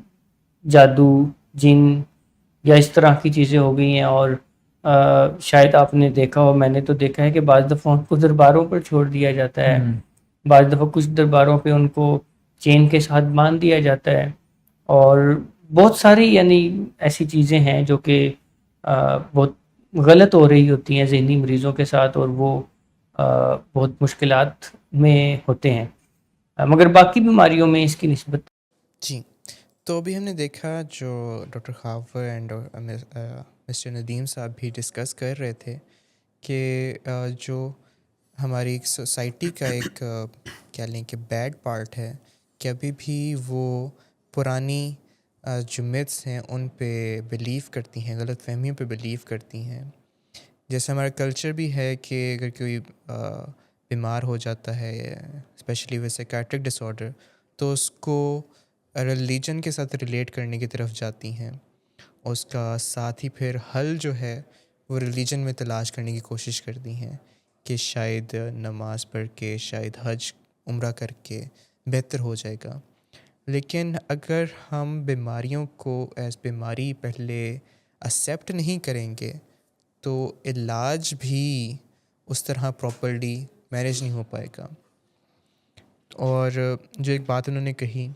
جادو، جن یا اس طرح کی چیزیں ہو گئی ہیں. اور شاید آپ نے دیکھا ہو، میں نے تو دیکھا ہے کہ بعض دفعہ ان کو درباروں پر چھوڑ دیا جاتا ہے، بعض دفعہ کچھ درباروں پہ ان کو چین کے ساتھ باندھ دیا جاتا ہے. اور بہت ساری یعنی ایسی چیزیں ہیں جو کہ بہت غلط ہو رہی ہوتی ہیں ذہنی مریضوں کے ساتھ، اور وہ بہت مشکلات میں ہوتے ہیں. مگر باقی بیماریوں میں اس کی نسبت. جی، تو ابھی ہم نے دیکھا جو doctor Khawar and mister Nadeem sahab بھی ڈسکس کر رہے تھے کہ جو ہماری سوسائٹی کا ایک کیا لیں کہ بیڈ پارٹ ہے کہ ابھی بھی وہ پرانی جو میتھس ہیں ان پہ بلیو کرتی ہیں، غلط فہمیوں پہ بلیو کرتی ہیں. جیسے ہمارا کلچر بھی ہے کہ اگر کوئی بیمار ہو جاتا ہے اسپیشلی وہ سائکیٹرک ڈس آرڈر تو اس کو ریلیجن کے ساتھ ریلیٹ کرنے کی طرف جاتی ہیں، اور اس کا ساتھ ہی پھر حل جو ہے وہ ریلیجن میں تلاش کرنے کی کوشش کرتی ہیں کہ شاید نماز پڑھ کے، شاید حج عمرہ کر کے بہتر ہو جائے گا. لیکن اگر ہم بیماریوں کو ایز بیماری پہلے ایکسیپٹ نہیں کریں گے تو علاج بھی اس طرح پراپرلی مینیج نہیں ہو پائے گا. اور جو ایک بات انہوں نے کہی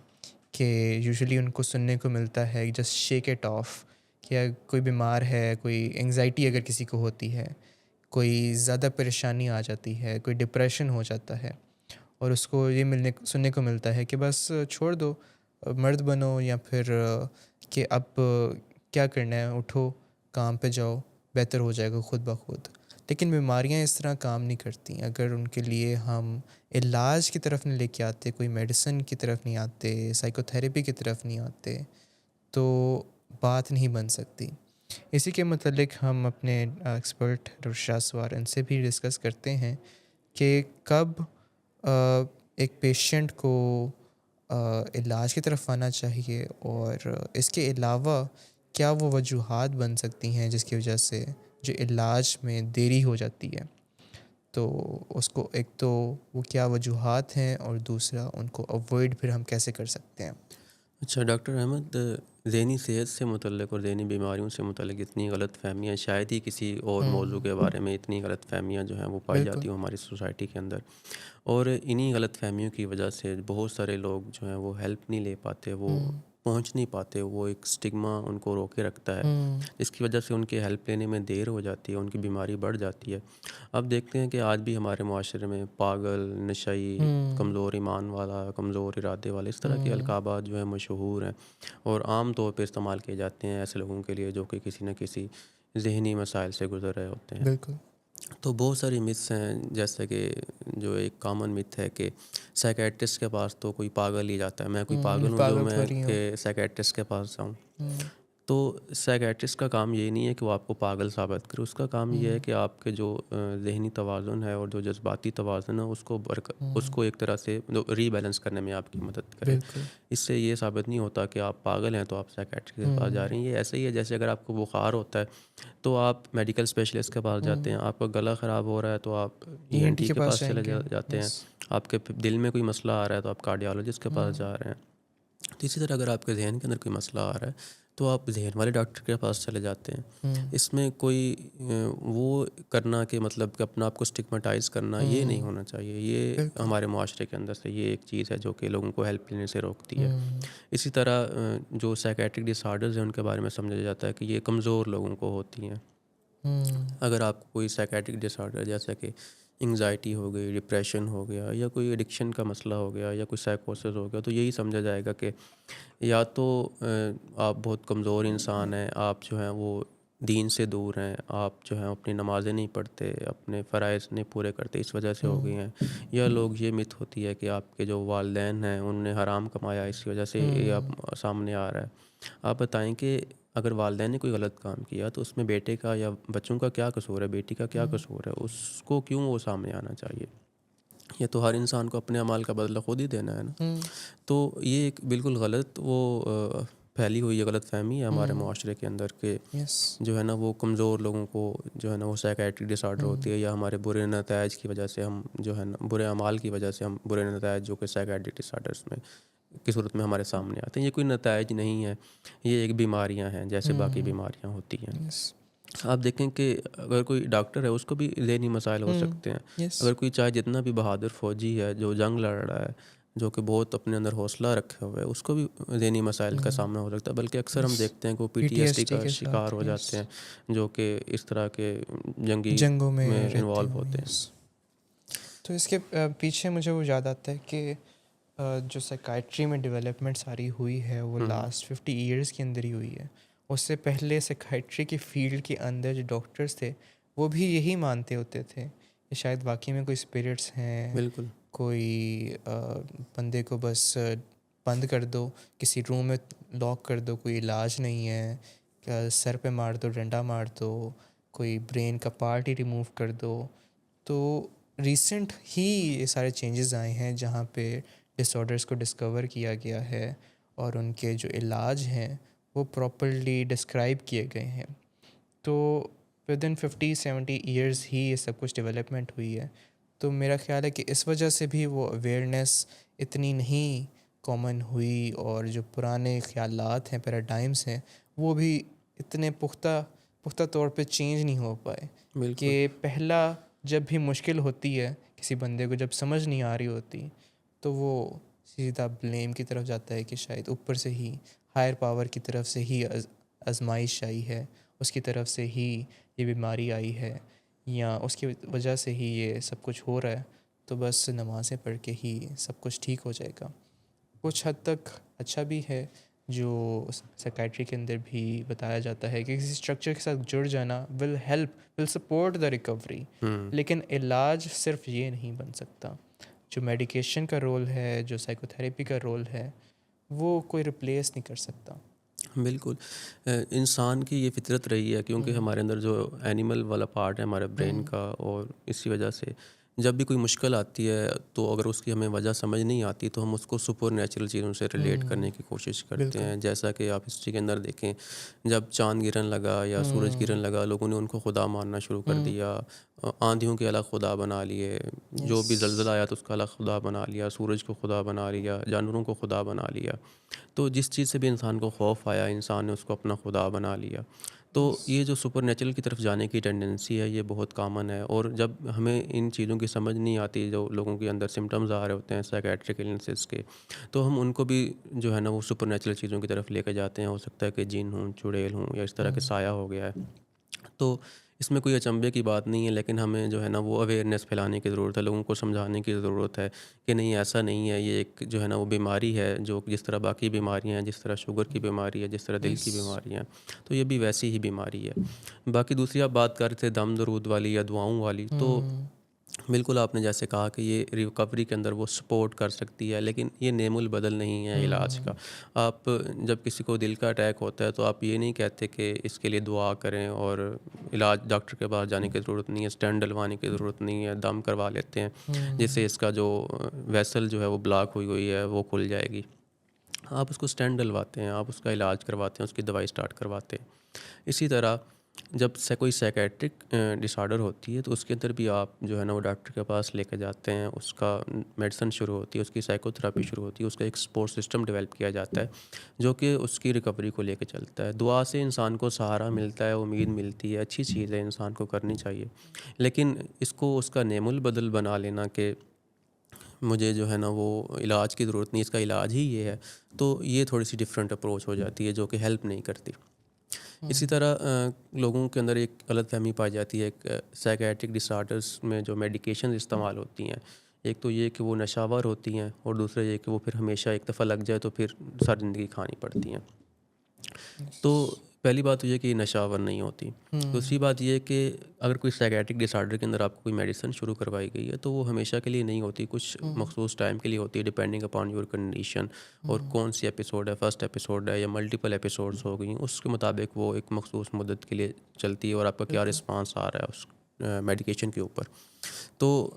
کہ یوزلی ان کو سننے کو ملتا ہے جسٹ شیک اٹ آف، کہ کوئی بیمار ہے، کوئی انگزائٹی اگر کسی کو ہوتی ہے، کوئی زیادہ پریشانی آ جاتی ہے، کوئی ڈپریشن ہو جاتا ہے، اور اس کو یہ سننے کو ملتا ہے کہ بس چھوڑ دو، مرد بنو، یا پھر کہ اب کیا کرنا ہے، اٹھو کام پہ جاؤ، بہتر ہو جائے گا خود بخود. لیکن بیماریاں اس طرح کام نہیں کرتی. اگر ان کے لیے ہم علاج کی طرف نہیں لے کے آتے، کوئی میڈیسن کی طرف نہیں آتے، سائیکو تھیراپی کی طرف نہیں آتے، تو بات نہیں بن سکتی. اسی کے متعلق ہم اپنے ایکسپرٹ ڈاکٹر شاہ سوار ان سے بھی ڈسکس کرتے ہیں کہ کب ایک پیشنٹ کو علاج کی طرف آنا چاہیے، اور اس کے علاوہ کیا وہ وجوہات بن سکتی ہیں جس کی وجہ سے جو علاج میں دیری ہو جاتی ہے. تو اس کو ایک تو وہ کیا وجوہات ہیں، اور دوسرا ان کو اوائڈ پھر ہم کیسے کر سکتے ہیں. اچھا ڈاکٹر احمد، ذہنی صحت سے متعلق اور ذہنی بیماریوں سے متعلق اتنی غلط فہمیاں شاید ہی کسی اور موضوع کے بارے میں اتنی غلط فہمیاں جو ہیں وہ پائی بالکل. جاتی ہوں ہماری سوسائٹی کے اندر، اور انہی غلط فہمیوں کی وجہ سے بہت سارے لوگ جو ہیں وہ ہیلپ نہیں لے پاتے، وہ پہنچ نہیں پاتے، وہ ایک سٹگما ان کو روکے رکھتا ہے، جس کی وجہ سے ان کے ہیلپ لینے میں دیر ہو جاتی ہے، ان کی بیماری بڑھ جاتی ہے. اب دیکھتے ہیں کہ آج بھی ہمارے معاشرے میں پاگل، نشئی، کمزور ایمان والا، کمزور ارادے والا، اس طرح کے القابات جو ہیں مشہور ہیں اور عام طور پہ استعمال کیے جاتے ہیں ایسے لوگوں کے لیے جو کہ کسی نہ کسی ذہنی مسائل سے گزر رہے ہوتے ہیں. بالکل. تو بہت ساری متس ہیں، جیسے کہ جو ایک کامن مت ہے کہ سائیکیٹرسٹ کے پاس تو کوئی پاگل ہی جاتا ہے، میں کوئی پاگل ہوں جو پاگل میں تھوڑی ہوں. کہ سائیکیٹرسٹ کے پاس جاؤں. تو سائیکیٹرسٹ کا کام یہ نہیں ہے کہ وہ آپ کو پاگل ثابت کرے، اس کا کام یہ ہے کہ آپ کے جو ذہنی توازن ہے اور جو جذباتی توازن ہے اس کو ایک طرح سے ری بیلنس کرنے میں آپ کی مدد کرے. بالکل. اس سے یہ ثابت نہیں ہوتا کہ آپ پاگل ہیں تو آپ سائیکیٹرسٹ کے پاس جا رہے ہیں. یہ ایسے ہی ہے جیسے اگر آپ کو بخار ہوتا ہے تو آپ میڈیکل اسپیشلسٹ کے پاس جاتے ہیں، آپ کا گلا خراب ہو رہا ہے تو آپ ENT کے پاس چلے جاتے ہیں، آپ کے دل میں کوئی مسئلہ آ رہا ہے تو آپ کارڈیالوجسٹ کے پاس جا رہے ہیں. تو اسی طرح اگر آپ کے ذہن کے اندر کوئی مسئلہ آ رہا ہے تو آپ ذہن والے ڈاکٹر کے پاس چلے جاتے ہیں. اس میں کوئی وہ کرنا کہ مطلب کہ اپنا آپ کو اسٹگماٹائز کرنا یہ نہیں ہونا چاہیے. یہ ہمارے معاشرے کے اندر سے یہ ایک چیز ہے جو کہ لوگوں کو ہیلپ لینے سے روکتی ہے. اسی طرح جو سائیکیٹرک ڈس آرڈرز ہیں ان کے بارے میں سمجھا جاتا ہے کہ یہ کمزور لوگوں کو ہوتی ہیں. اگر آپ کو کوئی سائیکیٹرک ڈس آرڈر جیسا کہ انگزائٹی ہو گئی، ڈپریشن ہو گیا، یا کوئی ایڈکشن کا مسئلہ ہو گیا، یا کوئی سائیکوسس ہو گیا، تو یہی سمجھا جائے گا کہ یا تو آپ بہت کمزور انسان ہیں، آپ جو ہیں وہ دین سے دور ہیں، آپ جو ہیں اپنی نمازیں نہیں پڑھتے، اپنے فرائض نہیں پورے کرتے، اس وجہ سے ہو گئی ہیں. یا لوگ یہ مت ہوتی ہے کہ آپ کے جو والدین ہیں انہوں نے حرام کمایا، اس وجہ سے یہ آپ سامنے آ رہا ہے. آپ بتائیں کہ اگر والدین نے کوئی غلط کام کیا تو اس میں بیٹے کا یا بچوں کا کیا قصور ہے، بیٹی کا کیا قصور ہے، اس کو کیوں وہ سامنے آنا چاہیے؟ یہ تو ہر انسان کو اپنے اعمال کا بدلہ خود ہی دینا ہے نا. تو یہ ایک بالکل غلط وہ پھیلی ہوئی غلط فہمی ہے ہمارے معاشرے کے اندر کہ جو ہے نا وہ کمزور لوگوں کو جو ہے نا وہ سائیکیٹرک ڈس آرڈر ہوتی ہے، یا ہمارے برے نتائج کی وجہ سے ہم جو ہے نا برے اعمال کی وجہ سے ہم برے نتائج جو کہ سائیکیٹرک ڈس آرڈرس میں کی صورت میں ہمارے سامنے آتے ہیں. یہ کوئی نتائج نہیں ہے، یہ ایک بیماریاں ہیں جیسے باقی بیماریاں ہوتی ہیں. آپ دیکھیں کہ اگر کوئی ڈاکٹر ہے اس کو بھی ذہنی مسائل ہو سکتے ہیں. اگر کوئی چاہے جتنا بھی بہادر فوجی ہے جو جنگ لڑ رہا ہے، جو کہ بہت اپنے اندر حوصلہ رکھے ہوئے، اس کو بھی ذہنی مسائل کا سامنا ہو سکتا ہے. بلکہ اکثر ہم دیکھتے ہیں کہ وہ PTSD کا شکار ہو جاتے ہیں جو کہ اس طرح کے جنگوں میں انوالو ہوتے ہیں. تو اس کے پیچھے مجھے وہ یاد آتا ہے کہ جو سائیکائٹری میں ڈیولپمنٹ ساری ہوئی ہے وہ لاسٹ 50 ایئرس کے اندر ہی ہوئی ہے. اس سے پہلے سائیکائٹری کی فیلڈ کے اندر جو ڈاکٹرز تھے وہ بھی یہی مانتے ہوتے تھے کہ شاید واقعی میں کوئی اسپرٹس ہیں، بالکل کوئی بندے کو بس بند کر دو، کسی روم میں لاک کر دو، کوئی علاج نہیں ہے، سر پہ مار دو، ڈنڈا مار دو، کوئی برین کا پارٹ ہی ریموو کر دو. تو ریسنٹ ہی یہ سارے چینجز آئے ہیں جہاں پہ ڈس آرڈرس کو ڈسکور کیا گیا ہے اور ان کے جو علاج ہیں وہ پراپرلی ڈسکرائب کیے گئے ہیں. تو ود ان 50-70 ایئرز ہی یہ سب کچھ ڈیولپمنٹ ہوئی ہے. تو میرا خیال ہے کہ اس وجہ سے بھی وہ اویئرنیس اتنی نہیں کامن ہوئی اور جو پرانے خیالات ہیں پیراڈائمس ہیں وہ بھی اتنے پختہ طور پہ چینج نہیں ہو پائے. کہ پہلا جب بھی مشکل ہوتی ہے کسی بندے کو جب سمجھ نہیں آ رہی ہوتی تو وہ سیدھا بلیم کی طرف جاتا ہے کہ شاید اوپر سے ہی ہائر پاور کی طرف سے ہی آزمائش آئی ہے, اس کی طرف سے ہی یہ بیماری آئی ہے یا اس کی وجہ سے ہی یہ سب کچھ ہو رہا ہے, تو بس نمازیں پڑھ کے ہی سب کچھ ٹھیک ہو جائے گا. کچھ حد تک اچھا بھی ہے جو سائیکائٹری کے اندر بھی بتایا جاتا ہے کہ کسی اسٹرکچر کے ساتھ جڑ جانا ول سپورٹ دا ریکوری, لیکن علاج صرف یہ نہیں بن سکتا. جو میڈیکیشن کا رول ہے, جو سائیکو تھیراپی کا رول ہے, وہ کوئی ریپلیس نہیں کر سکتا. بالکل. انسان کی یہ فطرت رہی ہے کیونکہ ہمارے اندر جو اینیمل والا پارٹ ہے ہمارے برین کا, اور اسی وجہ سے جب بھی کوئی مشکل آتی ہے تو اگر اس کی ہمیں وجہ سمجھ نہیں آتی تو ہم اس کو سپر نیچرل چیزوں سے ریلیٹ کرنے کی کوشش کرتے ہیں. جیسا کہ آپ ہسٹری کے اندر دیکھیں, جب چاند گرن لگا یا سورج گرن لگا, لوگوں نے ان کو خدا ماننا شروع کر دیا. آندھیوں کے الگ خدا بنا لیے, جو بھی زلزلہ آیا تو اس کا الگ خدا بنا لیا, سورج کو خدا بنا لیا, جانوروں کو خدا بنا لیا. تو جس چیز سے بھی انسان کو خوف آیا انسان نے اس کو اپنا خدا بنا لیا. تو یہ جو سپر نیچرل کی طرف جانے کی ٹینڈنسی ہے یہ بہت کامن ہے. اور جب ہمیں ان چیزوں کی سمجھ نہیں آتی, جو لوگوں کے اندر سمٹمز آ رہے ہوتے ہیں سائیکیٹرک النیسز کے, تو ہم ان کو بھی جو ہے نا وہ سپر نیچرل چیزوں کی طرف لے کے جاتے ہیں. ہو سکتا ہے کہ جن ہوں, چڑیل ہوں, یا اس طرح کے سایہ ہو گیا ہے. تو اس میں کوئی اچنبھے کی بات نہیں ہے, لیکن ہمیں جو ہے نا وہ اویئرنیس پھیلانے کی ضرورت ہے, لوگوں کو سمجھانے کی ضرورت ہے کہ نہیں ایسا نہیں ہے, یہ ایک جو ہے نا وہ بیماری ہے جو جس طرح باقی بیماریاں ہیں, جس طرح شوگر کی بیماری ہے, جس طرح دل کی بیماری ہیں, تو یہ بھی ویسی ہی بیماری ہے. باقی دوسری آپ بات کر رہے تھے دم درود والی یا دعاؤں والی, تو بالکل آپ نے جیسے کہا کہ یہ ریکوری کے اندر وہ سپورٹ کر سکتی ہے, لیکن یہ نیم البدل نہیں ہے علاج کا. آپ جب کسی کو دل کا اٹیک ہوتا ہے تو آپ یہ نہیں کہتے کہ اس کے لیے دعا کریں اور علاج ڈاکٹر کے پاس جانے کی ضرورت نہیں ہے, اسٹینٹ ڈلوانے کی ضرورت نہیں ہے, دم کروا لیتے ہیں جس سے اس کا جو ویسل جو ہے وہ بلاک ہوئی ہوئی ہے وہ کھل جائے گی. آپ اس کو اسٹینٹ ڈلواتے ہیں, آپ اس کا علاج کرواتے ہیں, اس کی دوائی اسٹارٹ کرواتے ہیں. اسی طرح جب کوئی سائیکیٹرک ڈس آرڈر ہوتی ہے تو اس کے اندر بھی آپ جو ہے نا وہ ڈاکٹر کے پاس لے کے جاتے ہیں, اس کا میڈیسن شروع ہوتی ہے, اس کی سائیکو تھراپی شروع ہوتی ہے, اس کا ایک سپورٹ سسٹم ڈیولپ کیا جاتا ہے جو کہ اس کی ریکوری کو لے کے چلتا ہے. دعا سے انسان کو سہارا ملتا ہے, امید ملتی ہے, اچھی چیز ہے, انسان کو کرنی چاہیے. لیکن اس کو اس کا نیم البدل بنا لینا کہ مجھے جو ہے نا وہ علاج کی ضرورت نہیں, اس کا علاج ہی یہ ہے, تو یہ تھوڑی سی ڈفرینٹ اپروچ ہو جاتی ہے جو کہ ہیلپ نہیں کرتی. اسی طرح لوگوں کے اندر ایک غلط فہمی پائی جاتی ہے ایک سائیکیٹرک ڈس آرڈرس میں جو میڈیکیشنز استعمال ہوتی ہیں, ایک تو یہ کہ وہ نشاور ہوتی ہیں, اور دوسرا یہ کہ وہ پھر ہمیشہ ایک دفعہ لگ جائے تو پھر ساری زندگی کھانی پڑتی ہیں. تو پہلی بات تو یہ کہ یہ نشاور نہیں ہوتی. دوسری بات یہ کہ اگر کوئی سائیکیٹرک ڈس آرڈر کے اندر آپ کو کوئی میڈیسن شروع کروائی گئی ہے تو وہ ہمیشہ کے لیے نہیں ہوتی, کچھ مخصوص ٹائم کے لیے ہوتی ہے, ڈپینڈنگ اپان یور کنڈیشن, اور کون سی ایپیسوڈ ہے, فرسٹ ایپیسوڈ ہے یا ملٹیپل ایپیسوڈس ہو گئی, اس کے مطابق وہ ایک مخصوص مدت کے لیے چلتی ہے اور آپ کا کیا رسپانس آ رہا ہے اس میڈیکیشن کے اوپر. تو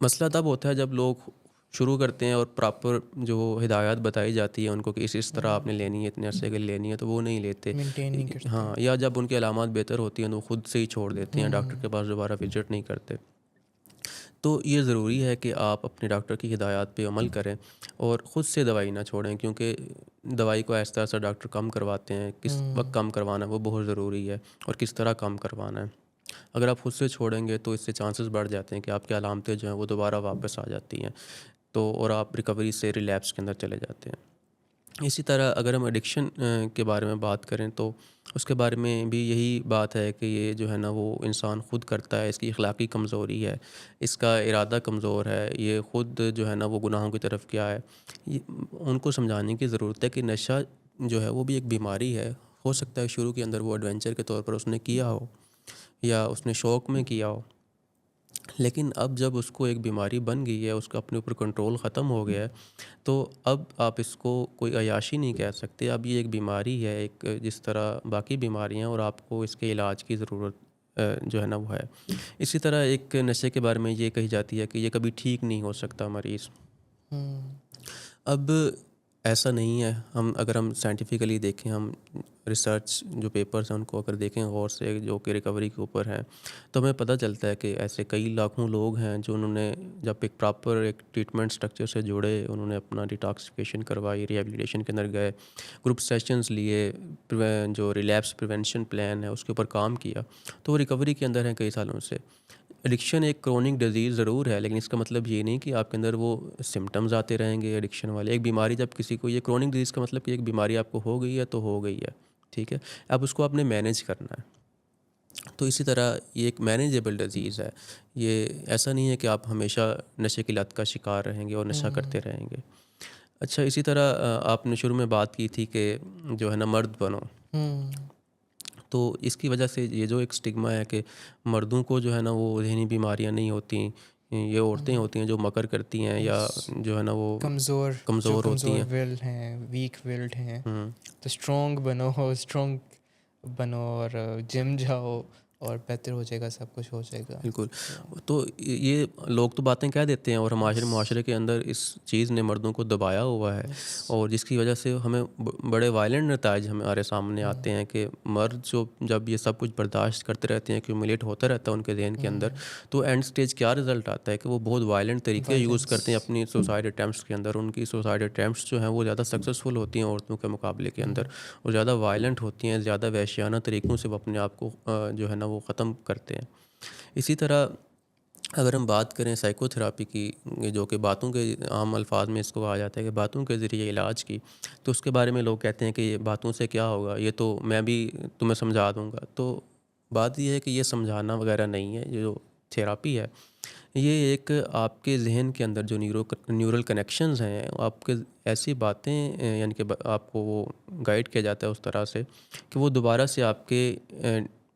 مسئلہ تب ہوتا ہے جب لوگ شروع کرتے ہیں اور پراپر جو ہدایات بتائی جاتی ہے ان کو کہ اس طرح آپ نے لینی ہے, اتنے عرصے کے لینی ہے, تو وہ نہیں لیتے. ہاں, یا جب ان کی علامات بہتر ہوتی ہیں تو وہ خود سے ہی چھوڑ دیتے ہیں, ڈاکٹر کے پاس دوبارہ وزٹ نہیں کرتے. تو یہ ضروری ہے کہ آپ اپنے ڈاکٹر کی ہدایات پہ عمل کریں اور خود سے دوائی نہ چھوڑیں, کیونکہ دوائی کو آہستہ آہستہ ڈاکٹر کم کرواتے ہیں. کس وقت کم کروانا ہے وہ بہت ضروری ہے, اور کس طرح کم کروانا ہے. اگر آپ خود سے چھوڑیں گے تو اس سے چانسز بڑھ جاتے ہیں کہ آپ کی علامتیں جو ہیں وہ دوبارہ واپس آ جاتی ہیں, تو اور آپ ریکوری سے ریلیپس کے اندر چلے جاتے ہیں. اسی طرح اگر ہم ایڈکشن کے بارے میں بات کریں تو اس کے بارے میں بھی یہی بات ہے کہ یہ جو ہے نا وہ انسان خود کرتا ہے, اس کی اخلاقی کمزوری ہے, اس کا ارادہ کمزور ہے, یہ خود جو ہے نا وہ گناہوں کی طرف کیا ہے. ان کو سمجھانے کی ضرورت ہے کہ نشہ جو ہے وہ بھی ایک بیماری ہے. ہو سکتا ہے شروع کے اندر وہ ایڈونچر کے طور پر اس نے کیا ہو یا اس نے شوق میں کیا ہو, لیکن اب جب اس کو ایک بیماری بن گئی ہے, اس کا اپنے اوپر کنٹرول ختم ہو گیا ہے, تو اب آپ اس کو کوئی عیاشی نہیں کہہ سکتے. اب یہ ایک بیماری ہے, ایک جس طرح باقی بیماریاں, اور آپ کو اس کے علاج کی ضرورت جو ہے نا وہ ہے. اسی طرح ایک نشے کے بارے میں یہ کہی جاتی ہے کہ یہ کبھی ٹھیک نہیں ہو سکتا مریض. اب ایسا نہیں ہے. اگر ہم سائنٹیفکلی دیکھیں, ہم ریسرچ جو پیپرز ہیں ان کو اگر دیکھیں غور سے جو کہ ریکوری کے اوپر ہیں, تو ہمیں پتہ چلتا ہے کہ ایسے کئی لاکھوں لوگ ہیں جو انہوں نے جب ایک پراپر ایک ٹریٹمنٹ سٹرکچر سے جڑے, انہوں نے اپنا ڈیٹاکسیفیکیشن کروائی, ریہیبلیٹیشن کے اندر گئے, گروپ سیشنز لیے, جو ریلیپس پریونشن پلان ہے اس کے اوپر کام کیا, تو وہ ریکوری کے اندر ہیں کئی سالوں سے. ایڈکشن ایک کرونک ڈیزیز ضرور ہے, لیکن اس کا مطلب یہ نہیں کہ آپ کے اندر وہ سمٹمز آتے رہیں گے ایڈکشن والے. ایک بیماری جب کسی کو, یہ کرونک ڈیزیز کا مطلب کہ ایک بیماری آپ کو ہو گئی ہے تو ہو گئی ہے, ٹھیک ہے, اب اس کو آپ نے مینیج کرنا ہے. تو اسی طرح یہ ایک مینیجیبل ڈیزیز ہے. یہ ایسا نہیں ہے کہ آپ ہمیشہ نشے کی لت کا شکار رہیں گے اور نشہ کرتے رہیں گے. اچھا, اسی طرح آپ نے شروع میں بات کی تھی کہ جو ہے نا مرد بنو, تو اس کی وجہ سے یہ جو ایک سٹگما ہے کہ مردوں کو جو ہے نا وہ ذہنی بیماریاں نہیں ہوتیں, یہ عورتیں ہوتی ہیں جو مکر کرتی ہیں یا جو ہے نا وہ کمزور ہوتی ہیں, ولڈ ہیں, ویک ولڈ ہیں. تو اسٹرانگ بنو اور جم جاؤ اور بہتر ہو جائے گا, سب کچھ ہو جائے گا. بالکل. تو یہ لوگ تو باتیں کہہ دیتے ہیں اور معاشرے کے اندر اس چیز نے مردوں کو دبایا ہوا ہے, اور جس کی وجہ سے ہمیں بڑے وائلنٹ نتائج ہمارے سامنے آتے ہیں کہ مرد جو جب یہ سب کچھ برداشت کرتے رہتے ہیں, ایکیومولیٹ ہوتا رہتا ہے ان کے ذہن کے اندر, تو اینڈ سٹیج کیا رزلٹ آتا ہے کہ وہ بہت وائلنٹ طریقے یوز کرتے ہیں اپنی سوسائڈ اٹیمپٹس کے اندر. ان کی سوسائڈ اٹیمپٹس جو ہیں وہ زیادہ سکسیزفل ہوتی ہیں عورتوں کے مقابلے کے اندر, اور زیادہ وائلنٹ ہوتی ہیں, زیادہ وحشیانہ طریقوں سے وہ اپنے آپ کو جو ہے نا وہ ختم کرتے ہیں. اسی طرح اگر ہم بات کریں سائیکو تھراپی کی, جو کہ باتوں کے عام الفاظ میں اس کو کہا جاتا ہے کہ باتوں کے ذریعے علاج کی, تو اس کے بارے میں لوگ کہتے ہیں کہ یہ باتوں سے کیا ہوگا, یہ تو میں بھی تمہیں سمجھا دوں گا. تو بات یہ ہے کہ یہ سمجھانا وغیرہ نہیں ہے. جو تھراپی ہے یہ ایک آپ کے ذہن کے اندر جو نیورل کنیکشنز ہیں, آپ کے ایسی باتیں یعنی کہ آپ کو وہ گائیڈ کیا جاتا ہے اس طرح سے کہ وہ دوبارہ سے آپ کے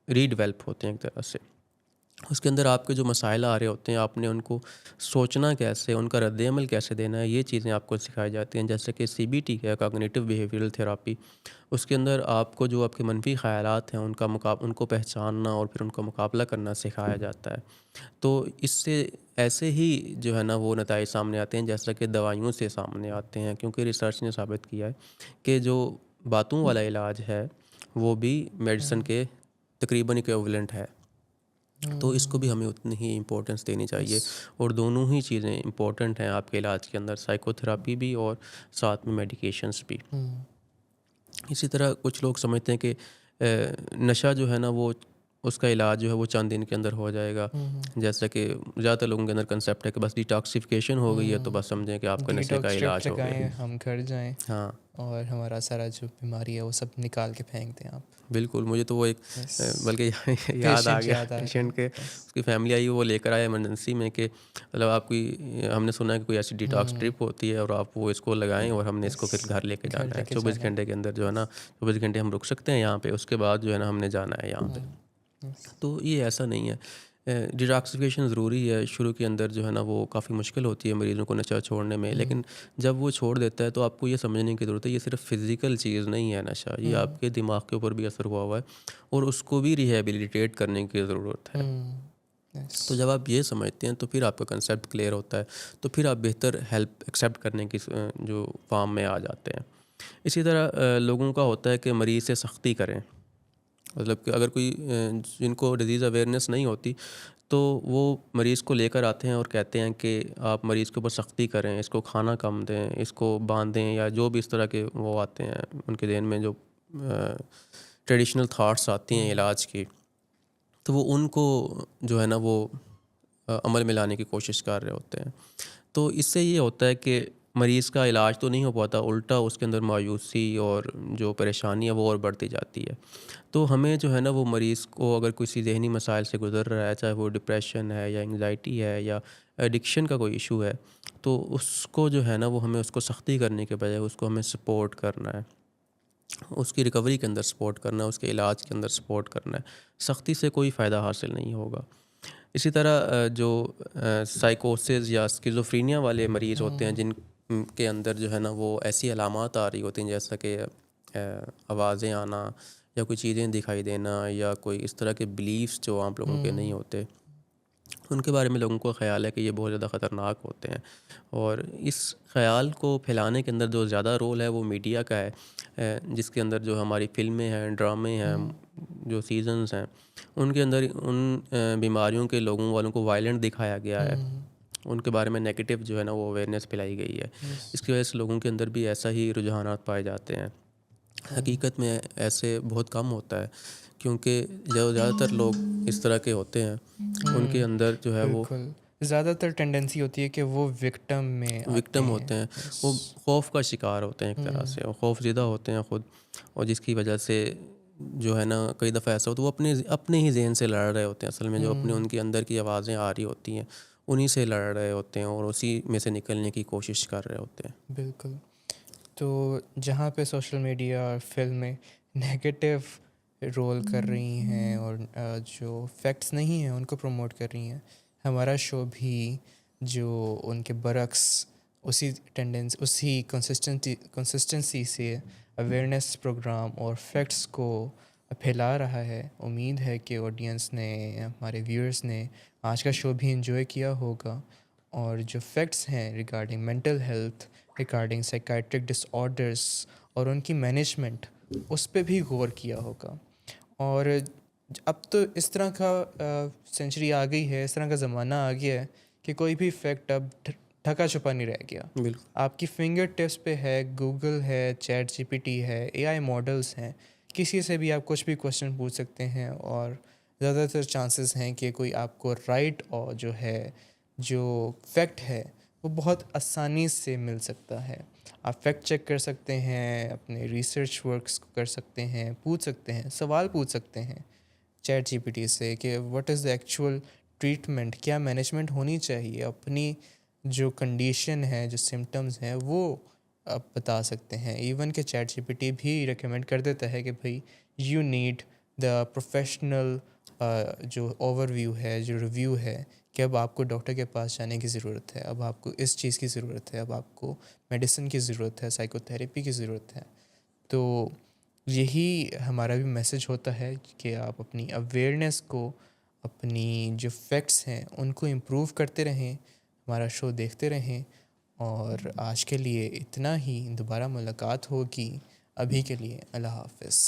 ری ڈیولپ ہوتے ہیں ایک طرح سے. اس کے اندر آپ کے جو مسائل آ رہے ہوتے ہیں, آپ نے ان کو سوچنا کیسے, ان کا رد عمل کیسے دینا ہے, یہ چیزیں آپ کو سکھائی جاتی ہیں. جیسے کہ CBT ہے, کاگنیٹیو بیہیویئرل تھراپی, اس کے اندر آپ کو جو آپ کے منفی خیالات ہیں ان کو پہچاننا اور پھر ان کا مقابلہ کرنا سکھایا جاتا ہے. تو اس سے ایسے ہی جو ہے نا وہ نتائج سامنے آتے ہیں جیسا کہ دوائیوں سے سامنے آتے ہیں, کیونکہ ریسرچ نے ثابت کیا ہے کہ جو باتوں والا علاج ہے وہ بھی میڈیسن کے تقریباً ایکویولنٹ ہے. تو اس کو بھی ہمیں اتنی ہی امپورٹنس دینی چاہیے, اور دونوں ہی چیزیں امپورٹنٹ ہیں آپ کے علاج کے اندر, سائیکو تھراپی بھی اور ساتھ میں میڈیکیشنز بھی. اسی طرح کچھ لوگ سمجھتے ہیں کہ نشہ جو ہے نا وہ اس کا علاج جو ہے وہ چند دن کے اندر ہو جائے گا. جیسا کہ زیادہ تر لوگوں کے اندر کنسیپٹ ہے کہ بس ڈیٹاکسیفیکیشن ہو گئی ہے تو بس سمجھیں کہ آپ کا نشے کا علاج ہو گیا. ہم گھر جائیں ہاں, اور ہمارا سارا جو بیماری ہے وہ سب نکال کے پھینک دیں آپ. بالکل. مجھے تو وہ ایک بلکہ یاد آ گیا پیشنٹ کے, اس کی فیملی آئی, وہ لے کر آئے ایمرجنسی میں کہ مطلب آپ کی, ہم نے سنا ہے کہ کوئی ایسی ڈیٹاکس ٹرپ ہوتی ہے اور آپ وہ اس کو لگائیں اور ہم نے اس کو پھر گھر لے کے جانا ہے. 24 گھنٹے کے اندر جو ہے نا 24 گھنٹے ہم رک سکتے ہیں یہاں پہ, اس کے بعد جو ہے نا ہم نے جانا ہے یہاں پہ. تو یہ ایسا نہیں ہے. ڈیٹاکسیفیکیشن ضروری ہے. شروع کے اندر جو ہے نا وہ کافی مشکل ہوتی ہے مریضوں کو نشہ چھوڑنے میں, لیکن جب وہ چھوڑ دیتا ہے تو آپ کو یہ سمجھنے کی ضرورت ہے یہ صرف فزیکل چیز نہیں ہے نشہ, یہ آپ کے دماغ کے اوپر بھی اثر ہوا ہے اور اس کو بھی ریہیبلیٹیٹ کرنے کی ضرورت ہے. تو جب آپ یہ سمجھتے ہیں تو پھر آپ کا کنسیپٹ کلیئر ہوتا ہے, تو پھر آپ بہتر ہیلپ ایکسیپٹ کرنے کی جو فارم میں آ جاتے ہیں. اسی طرح لوگوں کا ہوتا ہے کہ مریض سے سختی کریں, مطلب کہ اگر کوئی جن کو ڈیزیز اویئرنیس نہیں ہوتی تو وہ مریض کو لے کر آتے ہیں اور کہتے ہیں کہ آپ مریض کے اوپر سختی کریں, اس کو کھانا کم دیں, اس کو باندھیں, یا جو بھی اس طرح کے وہ آتے ہیں ان کے ذہن میں جو ٹریڈیشنل تھاٹس آتی ہیں علاج کی, تو وہ ان کو جو ہے نا وہ عمل میں لانے کی کوشش کر رہے ہوتے ہیں. تو اس سے یہ ہوتا ہے کہ مریض کا علاج تو نہیں ہو پاتا, الٹا اس کے اندر مایوسی اور جو پریشانی ہے وہ اور بڑھتی جاتی ہے. تو ہمیں جو ہے نا وہ مریض کو اگر کسی ذہنی مسائل سے گزر رہا ہے, چاہے وہ ڈپریشن ہے یا انگزائٹی ہے یا ایڈکشن کا کوئی ایشو ہے, تو اس کو جو ہے نا وہ ہمیں اس کو سختی کرنے کے بجائے اس کو ہمیں سپورٹ کرنا ہے, اس کی ریکوری کے اندر سپورٹ کرنا ہے, اس کے علاج کے اندر سپورٹ کرنا ہے. سختی سے کوئی فائدہ حاصل نہیں ہوگا. اسی طرح جو سائیکوسز یا اسکیزوفرینیا والے مریض ہوتے ہیں جن کے اندر جو ہے نا وہ ایسی علامات آ رہی ہوتی ہیں جیسا کہ آوازیں آنا یا کوئی چیزیں دکھائی دینا یا کوئی اس طرح کے بلیفس جو عام لوگوں کے نہیں ہوتے، ان کے بارے میں لوگوں کو خیال ہے کہ یہ بہت زیادہ خطرناک ہوتے ہیں، اور اس خیال کو پھیلانے کے اندر جو زیادہ رول ہے وہ میڈیا کا ہے، جس کے اندر جو ہماری فلمیں ہیں، ڈرامے ہیں، جو سیزنز ہیں، ان کے اندر ان بیماریوں کے لوگوں والوں کو وائلنٹ دکھایا گیا ہے، ان کے بارے میں نیگیٹو جو ہے نا وہ اویئرنیس پھیلائی گئی ہے، اس کی وجہ سے لوگوں کے اندر بھی ایسا ہی رجحانات پائے جاتے ہیں۔ حقیقت میں ایسے بہت کم ہوتا ہے، کیونکہ جو زیادہ تر لوگ اس طرح کے ہوتے ہیں ان کے اندر جو ہے وہ بالکل زیادہ تر ٹینڈنسی ہوتی ہے کہ وہ وکٹم میں وکٹم ہوتے ہیں، وہ خوف کا شکار ہوتے ہیں ایک طرح سے، اور خوف زدہ ہوتے ہیں خود، اور جس کی وجہ سے جو ہے نا کئی دفعہ ایسا ہوتا ہے وہ اپنے ہی ذہن سے لڑ رہے ہوتے ہیں، اصل میں جو اپنے ان کے اندر کی آوازیں آ رہی ہوتی ہیں انہی سے لڑ رہے ہوتے ہیں اور اسی میں سے نکلنے کی کوشش کر رہے ہوتے ہیں۔ بالکل۔ تو جہاں پہ سوشل میڈیا اور فلمیں نگیٹو رول کر رہی ہیں اور جو فیکٹس نہیں ہیں ان کو پروموٹ کر رہی ہیں، ہمارا شو بھی جو ان کے برعکس اسی کنسسٹنسی سے اویئرنیس پروگرام اور فیکٹس کو پھیلا رہا ہے۔ امید ہے کہ آڈینس نے، ہمارے ویورز نے آج کا شو بھی انجوائے کیا ہوگا، اور جو فیکٹس ہیں ریگارڈنگ مینٹل ہیلتھ، ریگارڈنگ سائیکائٹرک ڈس آرڈرس اور ان کی مینجمنٹ، اس پہ بھی غور کیا ہوگا۔ اور اب تو اس طرح کا سینچری آ گئی ہے، اس طرح کا زمانہ آ گیا ہے کہ کوئی بھی فیکٹ اب ڈھکا چھپا نہیں رہ گیا، بالکل آپ کی فنگر ٹپس پہ ہے، گوگل ہے، چیٹ جی پی ٹی ہے، اے آئی ماڈلس ہیں، کسی سے بھی آپ کچھ بھی کویشچن پوچھ سکتے ہیں، اور زیادہ تر چانسز ہیں کہ کوئی آپ کو رائٹ اور جو فیکٹ ہے وہ بہت آسانی سے مل سکتا ہے۔ آپ فیکٹ چیک کر سکتے ہیں، اپنے ریسرچ ورکس کو کر سکتے ہیں، پوچھ سکتے ہیں، سوال پوچھ سکتے ہیں چیٹ جی پی ٹی سے کہ what is the actual treatment, کیا مینجمنٹ ہونی چاہیے، اپنی جو کنڈیشن ہے، جو سمٹمز ہیں وہ آپ بتا سکتے ہیں۔ ایون کہ چیٹ جی پی ٹی بھی ریکمینڈ کر دیتا ہے کہ بھائی یو نیڈ دا پروفیشنل جو اوور ویو ہے، جو ریویو ہے، کہ اب آپ کو ڈاکٹر کے پاس جانے کی ضرورت ہے، اب آپ کو اس چیز کی ضرورت ہے، اب آپ کو میڈیسن کی ضرورت ہے، سائیکو تھیراپی کی ضرورت ہے۔ تو یہی ہمارا بھی میسج ہوتا ہے کہ آپ اپنی اویئرنیس کو، اپنی جو فیکٹس ہیں ان کو امپروو کرتے رہیں، ہمارا شو دیکھتے رہیں، اور آج کے لیے اتنا ہی، دوبارہ ملاقات ہوگی، ابھی کے لیے اللہ حافظ۔